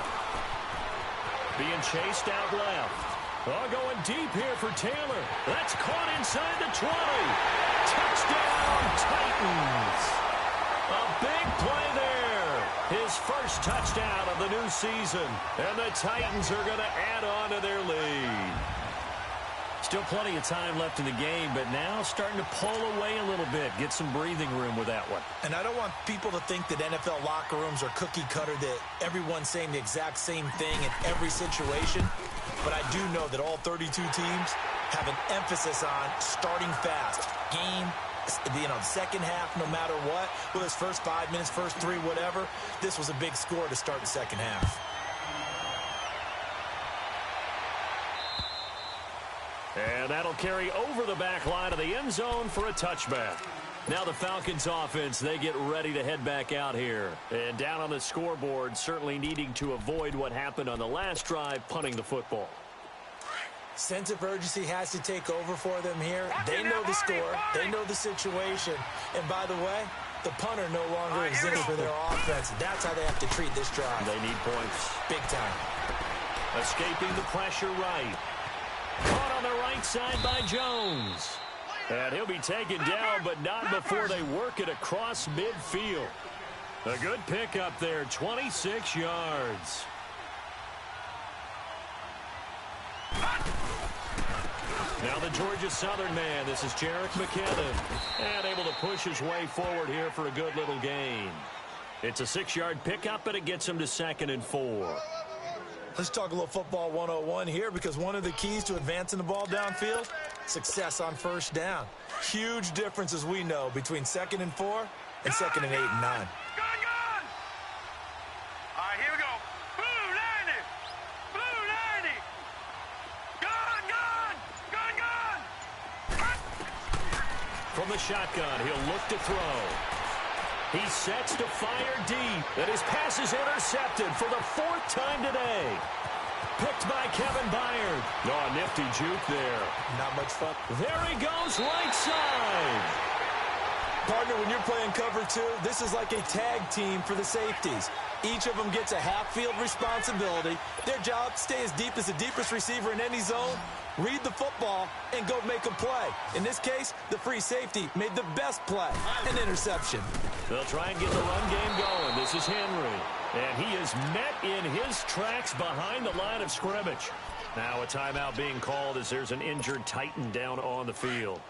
being chased out left. Oh, going deep here for Taylor. That's caught inside the 20. Touchdown, Titans. A big play there. his first touchdown of the new season. And the Titans are going to add on to their lead. Still plenty of time left in the game, but now starting to pull away a little bit. Get some breathing room with that one. And I don't want people to think that NFL locker rooms are cookie cutter, that everyone's saying the exact same thing in every situation. But I do know that all 32 teams have an emphasis on starting fast. Game, second half, no matter what. Whether it's first 5 minutes, first 3, whatever. This was a big score to start the second half. And that'll carry over the back line of the end zone for a touchback. Now the Falcons offense, they get ready to head back out here. And down on the scoreboard, certainly needing to avoid what happened on the last drive, punting the football. Sense of urgency has to take over for them here. They know the score. They know the situation. And by the way, the punter no longer exists for their offense. That's how they have to treat this drive. They need points. Big time. Escaping the pressure right. Caught on the right side by Jones. And he'll be taken down, but not before they work it across midfield. A good pickup there, 26 yards. Now the Georgia Southern man, this is Jerick McKinnon. And able to push his way forward here for a good little gain. It's a 6-yard pickup, but it gets him to 2nd and 4. Let's talk a little football 101 here, because one of the keys to advancing the ball downfield, success on first down. Huge difference, as we know, between 2nd and 4 and 2nd and 8 and 9. Gun! All right, here we go. Blue 90! Blue 90! Gun! From the shotgun, he'll look to throw. He sets to fire deep, and his pass is intercepted for the 4th time today. Picked by Kevin Byard. Oh, nifty juke there. Not much fun. There he goes, right side. Partner, when you're playing cover 2, this is like a tag team for the safeties. Each of them gets a half-field responsibility. Their job, stay as deep as the deepest receiver in any zone, read the football, and go make a play. In this case, the free safety made the best play, an interception. They'll try and get the run game going. This is Henry. And he is met in his tracks behind the line of scrimmage. Now a timeout being called as there's an injured Titan down on the field.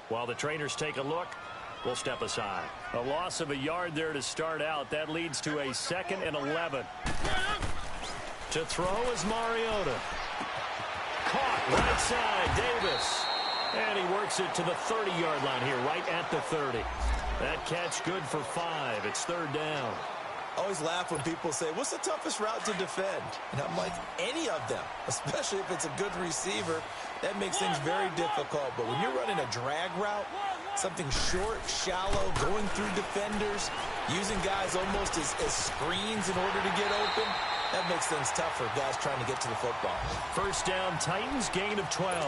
While the trainers take a look, we'll step aside. A loss of a yard there to start out. That leads to a 2nd and 11. To throw is Mariota. Caught right side, Davis. And he works it to the 30-yard line here, right at the 30. That catch good for 5. It's 3rd down. I always laugh when people say, what's the toughest route to defend? And I'm like, any of them, especially if it's a good receiver. That makes things very difficult. But when you're running a drag route, something short, shallow, going through defenders, using guys almost as screens in order to get open, that makes things tough for guys trying to get to the football. 1st down, Titans, gain of 12.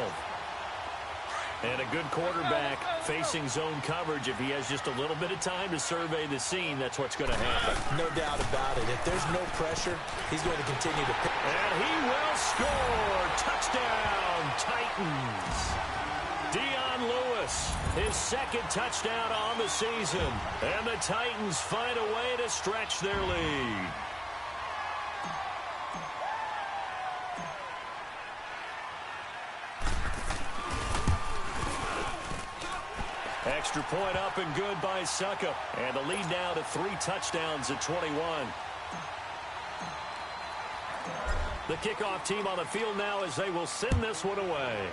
And a good quarterback facing zone coverage. If he has just a little bit of time to survey the scene, that's what's going to happen. No doubt about it. If there's no pressure, he's going to continue to pick. And he will score. Touchdown, Titans. Dion Lewis, his 2nd touchdown on the season. And the Titans find a way to stretch their lead. Extra point up and good by Suckup. And the lead now to 3 touchdowns at 21. The kickoff team on the field now as they will send this one away.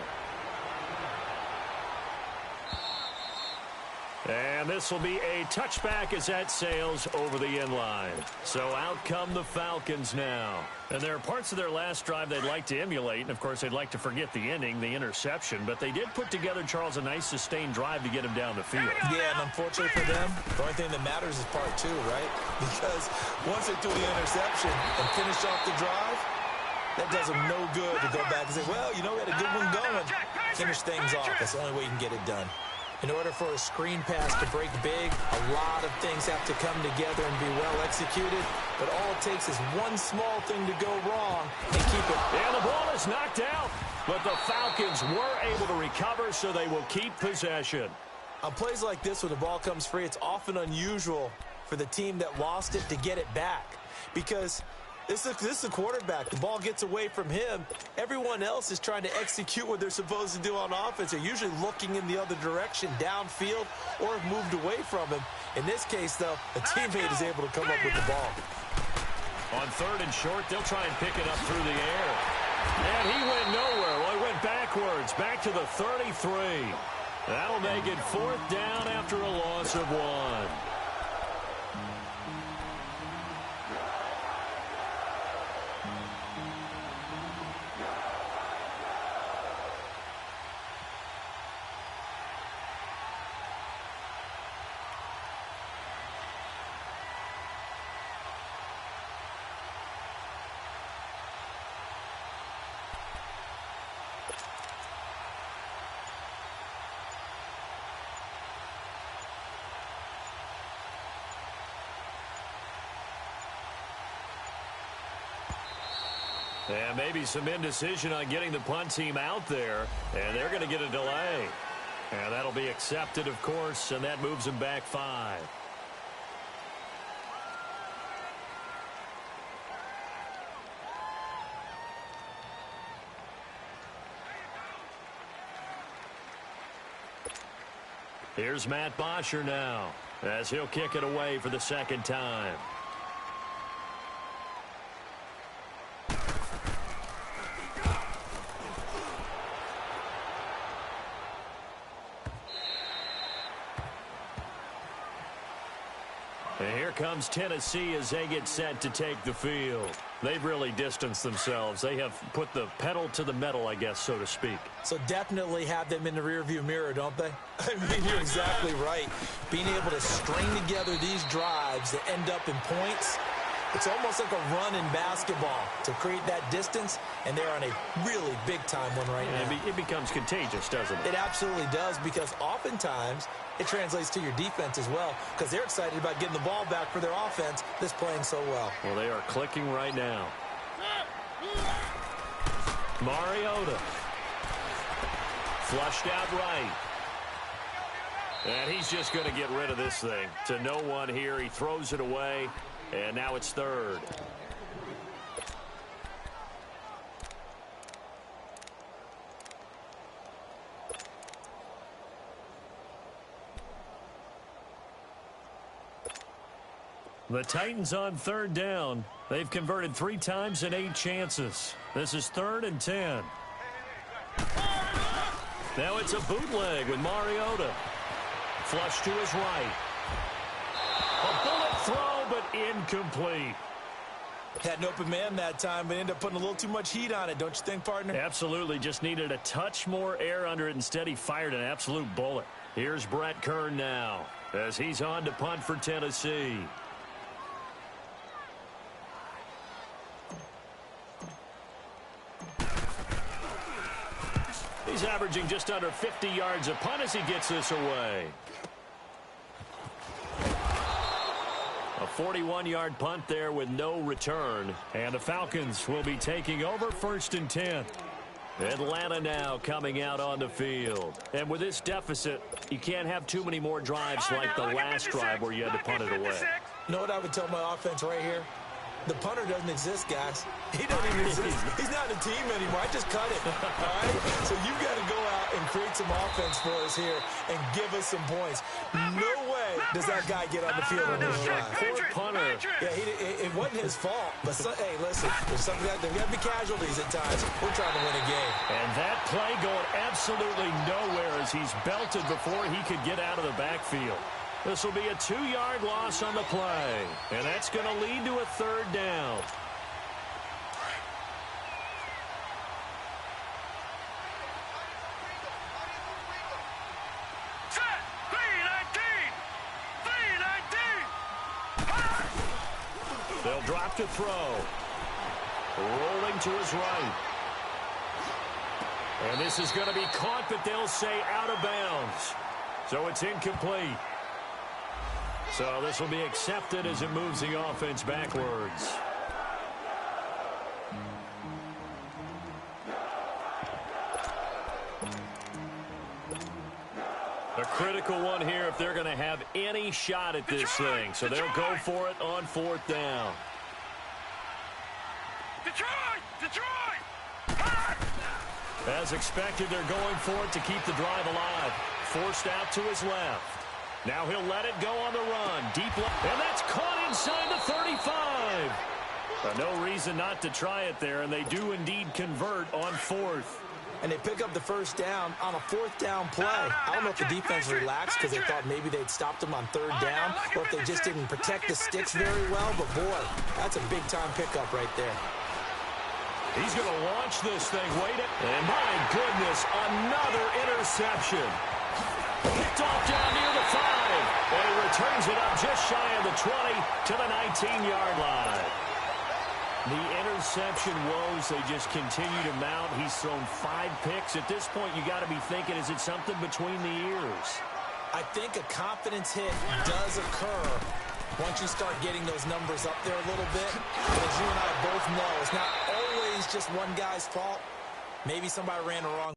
And this will be a touchback as that sails over the end line. So out come the Falcons now. And there are parts of their last drive they'd like to emulate. And, of course, they'd like to forget the ending, the interception. But they did put together, Charles, a nice sustained drive to get him down the field. Yeah, and unfortunately for them, the only thing that matters is part 2, right? Because once they threw the interception and finished off the drive, that does them no good to go back and say, well, you know, we had a good one going. Finish things off. That's the only way you can get it done. In order for a screen pass to break big, a lot of things have to come together and be well executed. But all it takes is one small thing to go wrong and keep it. And the ball is knocked out. But the Falcons were able to recover, so they will keep possession. On plays like this, when the ball comes free, it's often unusual for the team that lost it to get it back. Because this is a quarterback. The ball gets away from him. Everyone else is trying to execute what they're supposed to do on offense. They're usually looking in the other direction, downfield, or have moved away from him. In this case, though, a teammate is able to come up with the ball. On 3rd and short, they'll try and pick it up through the air. And he went nowhere. Well, he went backwards, back to the 33. That'll make it 4th down after a loss of 1. And maybe some indecision on getting the punt team out there. And they're going to get a delay. And that'll be accepted, of course, and that moves them back 5. Here's Matt Botr now, as he'll kick it away for the 2nd time. And here comes Tennessee as they get set to take the field. They've really distanced themselves. They have put the pedal to the metal, I guess, so to speak. So definitely have them in the rearview mirror, don't they? I mean, you're exactly right. Being able to string together these drives that end up in points, it's almost like a run in basketball to create that distance, and they're on a really big-time one right now. It becomes contagious, doesn't it? It absolutely does, because oftentimes it translates to your defense as well, because they're excited about getting the ball back for their offense that's playing so well. Well, they are clicking right now. Mariota. Flushed out right. And he's just going to get rid of this thing. To no one here. He throws it away. And now it's 3rd. The Titans on 3rd down. They've converted 3 times in 8 chances. This is 3rd and 10. Now it's a bootleg with Mariota. Flush to his right. A bullet throw, but incomplete. Had an open man that time, but ended up putting a little too much heat on it, don't you think, partner? Absolutely. Just needed a touch more air under it. Instead, he fired an absolute bullet. Here's Brett Kern now, as he's on to punt for Tennessee. He's averaging just under 50 yards a punt as he gets this away. A 41-yard punt there with no return. And the Falcons will be taking over 1st and 10. Atlanta now coming out on the field. And with this deficit, you can't have too many more drives like the last drive where you had to punt it away. You know what I would tell my offense right here? The punter doesn't exist, guys. He doesn't even exist. He's not a team anymore. I just cut it. All right? So you've got to go out and create some offense for us here and give us some points. No way does that guy get on the field on this drive. Poor punter. Yeah, it wasn't his fault. But, hey, listen, there's got to be casualties at times. We're trying to win a game. And that play going absolutely nowhere as he's belted before he could get out of the backfield. This will be a 2-yard loss on the play. And that's going to lead to a 3rd down. Set. 3-19. They'll drop to throw. Rolling to his right. And this is going to be caught, but they'll say out of bounds. So it's incomplete. So this will be accepted as it moves the offense backwards. The critical one here if they're going to have any shot at this thing. So they'll go for it on 4th down. As expected, they're going for it to keep the drive alive. Forced out to his left. Now he'll let it go on the run. Deep left. And that's caught inside the 35. No reason not to try it there, and they do indeed convert on 4th. And they pick up the first down on a 4th down play. I don't know if the defense relaxed because they thought maybe they'd stopped them on 3rd down, or if they just didn't protect the sticks very well. But, boy, that's a big-time pickup right there. He's going to launch this thing. And my goodness, another interception. Picked off down near the 5. And he returns it up just shy of the 20 to the 19-yard line. The interception woes, they just continue to mount. He's thrown 5 picks. At this point, you got to be thinking, is it something between the ears? I think a confidence hit does occur once you start getting those numbers up there a little bit. But as you and I both know, it's not always just one guy's fault. Maybe somebody ran the wrong.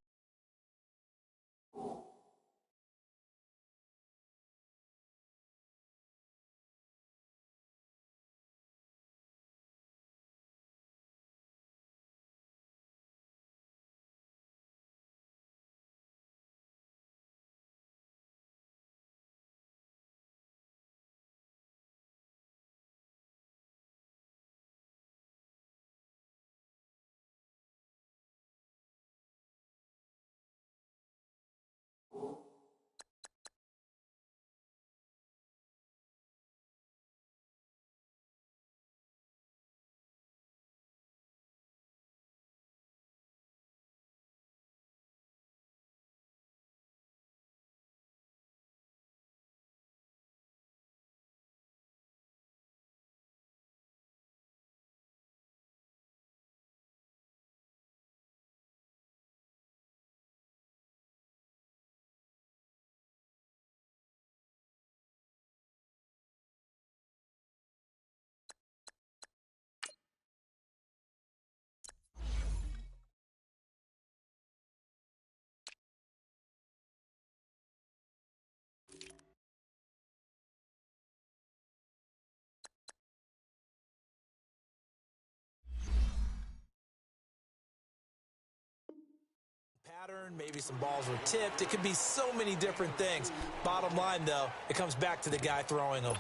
Pattern, maybe some balls were tipped. It could be so many different things. Bottom line, though, it comes back to the guy throwing them.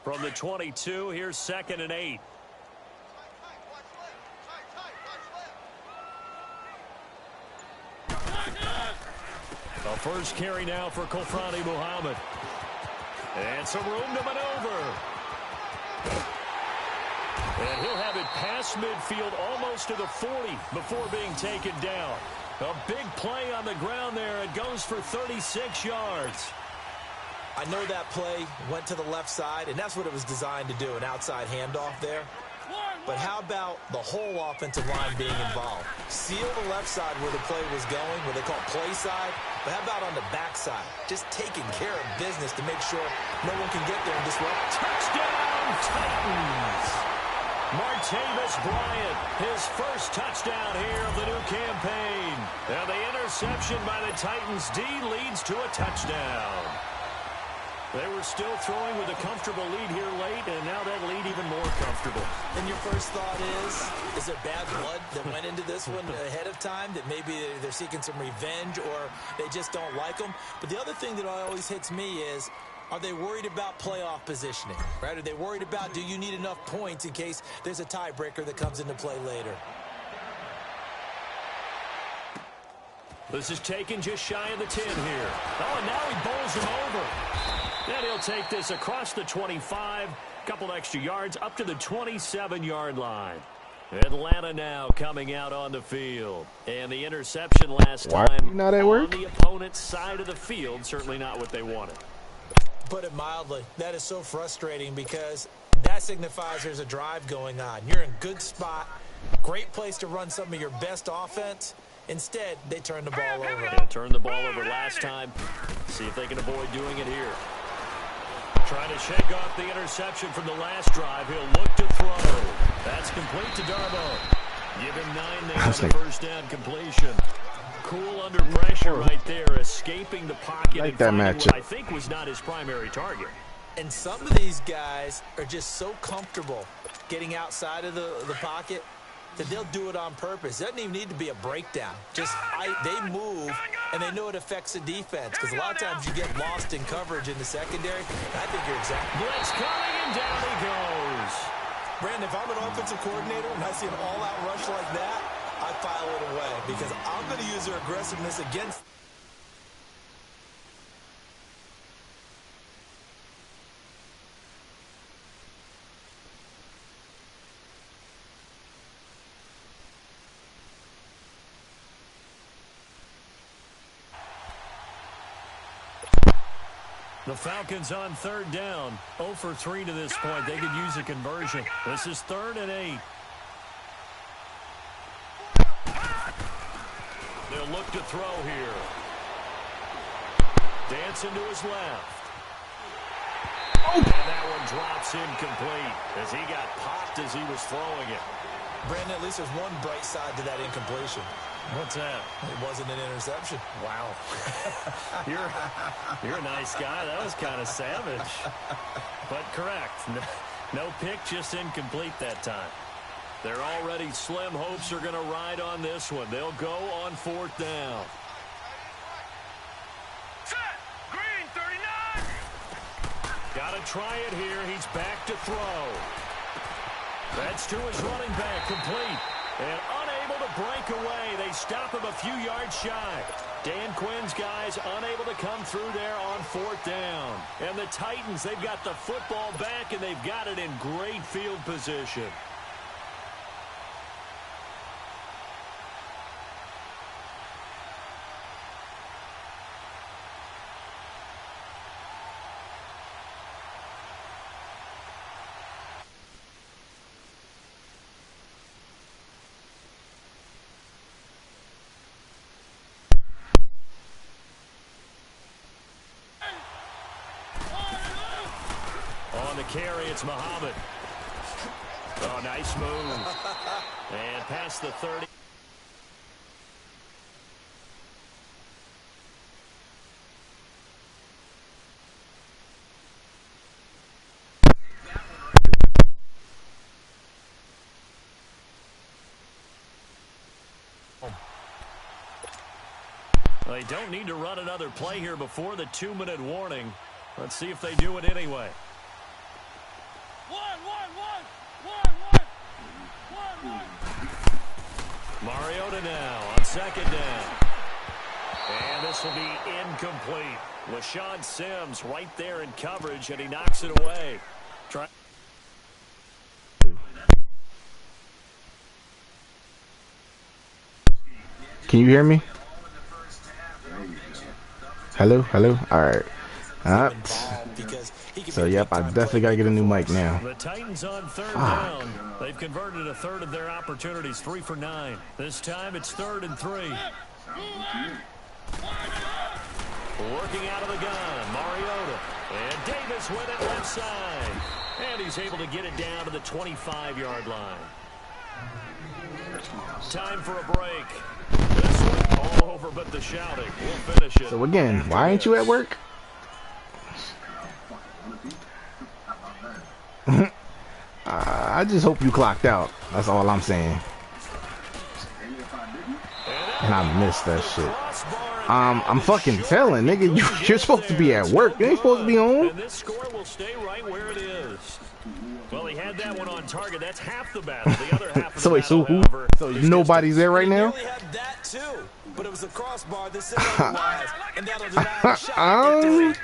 From the 22, here's 2nd and 8. The first carry now for Kofrani Muhammad. And some room to maneuver. And he'll have it past midfield almost to the 40 before being taken down. A big play on the ground there. It goes for 36 yards. I know that play went to the left side, and that's what it was designed to do, an outside handoff there. But how about the whole offensive line being involved? Seal the left side where the play was going, where they call play side. But how about on the back side? Just taking care of business to make sure no one can get there and disrupt. Touchdown, Titans! Martavis Bryant, his first touchdown here of the new campaign. And the interception by the Titans D leads to a touchdown. They were still throwing with a comfortable lead here late, and now that lead even more comfortable. And your first thought is there bad blood that went into this one ahead of time, that maybe they're seeking some revenge or they just don't like them? But the other thing that always hits me is, are they worried about playoff positioning? Right? Are they worried about, do you need enough points in case there's a tiebreaker that comes into play later? This is taken just shy of the 10 here. Oh, and now he bowls him over. Then he'll take this across the 25, couple extra yards up to the 27-yard line. Atlanta now coming out on the field. And the interception last time not at work? on the opponent's side of the field, certainly not what they wanted. Put it mildly, that is so frustrating because that signifies there's a drive going on. You're in good spot, great place to run some of your best offense, Instead, they turn the ball over. Yeah, turned the ball over last time. See if they can avoid doing it here. Trying to shake off the interception from the last drive. He'll look to throw. That's complete to Darbo. Give him 9 there on the first down completion. Cool under pressure right there, escaping the pocket Like and that finding matchup. what I think was not his primary target. And some of these guys are just so comfortable getting outside of the pocket that they'll do it on purpose. It doesn't even need to be a breakdown. Just they move, and they know it affects the defense. Because a lot of times you get lost in coverage in the secondary. I think you're exactly. Blitz coming, and down he goes. Brandon, if I'm an offensive coordinator and I see an all-out rush like that, I file it away because I'm going to use their aggressiveness against. The Falcons on third down. 0 for 3 to this point. They could use a conversion. This is 3rd and 8. They'll look to throw here. Dancing to his left. And that one drops incomplete as he got popped as he was throwing it. Brandon, at least there's one bright side to that incompletion. What's that? It wasn't an interception. Wow. You're a nice guy. That was kind of savage. But correct. No pick, just incomplete that time. They're already slim hopes are going to ride on this one. They'll go on 4th down. Set. Green, 39. Got to try it here. He's back to throw. That's to his running back, complete. And unable to break away. They stop him a few yards shy. Dan Quinn's guys unable to come through there on 4th down. And the Titans, they've got the football back, and they've got it in great field position. On the carry, it's Muhammad. Oh, nice move. And past the 30. They don't need to run another play here before the 2-minute warning. Let's see if they do it anyway. Mariota now on 2nd down. And this will be incomplete. LaShawn Sims right there in coverage, and he knocks it away. Can you hear me? Hello? Hello? Alright. So, yep, I definitely got to get a new mic now. The Titans on 3rd down. They've converted 1/3 of their opportunities, 3 for 9. This time it's 3rd and 3. Working out of the gun, Mariota. And Davis with it left side. And he's able to get it down to the 25-yard line. Time for a break. This one all over but the shouting. We'll finish it. So, again, why ain't you at work? I just hope you clocked out. That's all I'm saying. And I missed that shit. I'm fucking telling, nigga, you're supposed to be at work. You ain't supposed to be home. And this score will stay right where it is. Well, he had that one on target. That's half the battle. The other half of the battle, however, so nobody's there right now? He really had that too, but it was a crossbar that said otherwise, and that'll deny the shot.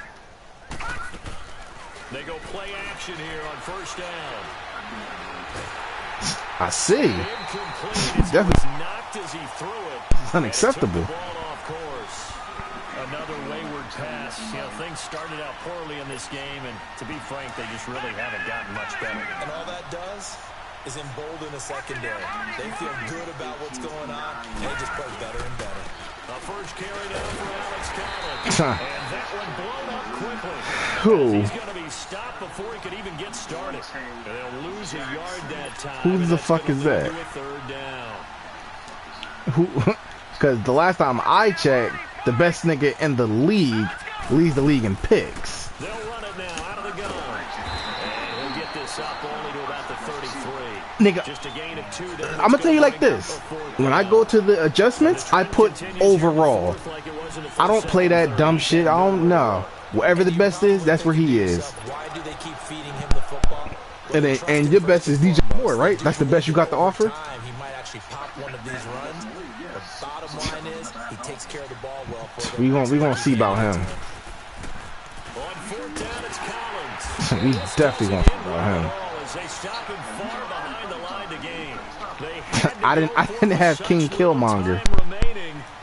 They go play action here on 1st down. I see. Definitely knocked as he threw it. It's unacceptable. Another wayward pass. You know, things started out poorly in this game, and to be frank, they just really haven't gotten much better. And all that does is emboldened the secondary. They feel good about what's going on, and they just play better and better. The first carry down for Alex Collins. And that one blown up quickly. Who? He's going to be stopped before he could even get started. And they'll lose a yard that time. Who the fuck is that? Third down. Who? Because the last time I checked, the best nigga in the league leads the league in picks. They'll run it now out of the gun. And he'll get this up only to about the 33. Nigga, just a gain of 2. I'm gonna tell you like this. When I go to the adjustments, I put overall. I don't play that dumb shit. I don't know. Wherever the best is, that's where he is. Why do they keep feeding him the football? And your best is DJ Moore, right? That's the best you got to offer? He might actually pop one of these runs. The bottom line is he takes care of the ball well for We gonna see about him. On fourth down, it's Collins. We definitely gonna see about him. They stop him far behind the line to gain. I didn't have King Killmonger.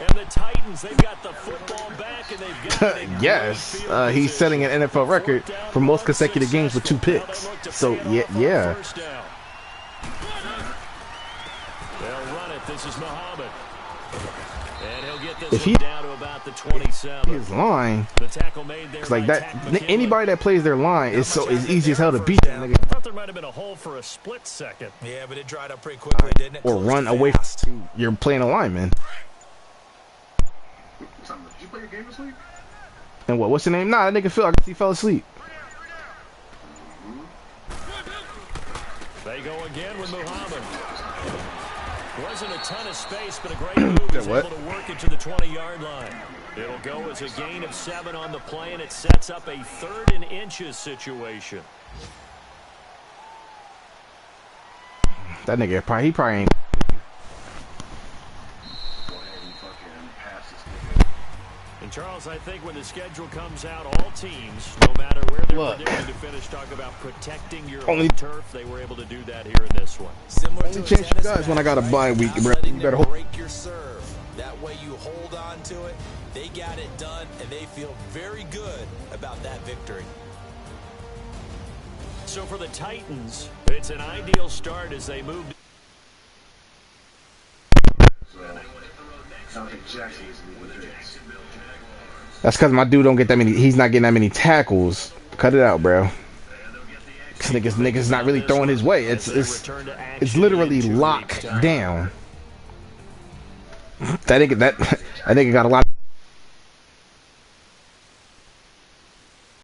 And the Titans, they've got the football back and they've got yes, he's setting an NFL record for most consecutive games with 2 picks. So yeah. They'll run it. This is Muhammad. And he'll get this down to about the 27. His line, the tackle made there, like that. Anybody that plays their line is easy as hell to beat that nigga. I thought there might have been a hole for a split second. Yeah, but it dried up pretty quickly, didn't it? Or run away from you're playing a lineman. Did you play your game this week? And what's the name? Nah, that nigga I guess he fell asleep. They go again with Muhammad. Wasn't a ton of space, but a great move. He's able to work it to the 20-yard line. It'll go as a gain of 7 on the play, and it sets up a 3rd and inches situation. That nigga he probably ain't. And Charles, I think when the schedule comes out, all teams, no matter where they're predicted to finish, talk about protecting your home turf. They were able to do that here in this one. Similar to chance you guys when I got a bye week, bro. You better break your serve. That way you hold on to it. They got it done, and they feel very good about that victory. So for the Titans, it's an ideal start as they move. That's because my dude don't get that many. He's not getting that many tackles. Cut it out, bro. Niggas not really throwing his way. It's literally locked down. That nigga got a lot.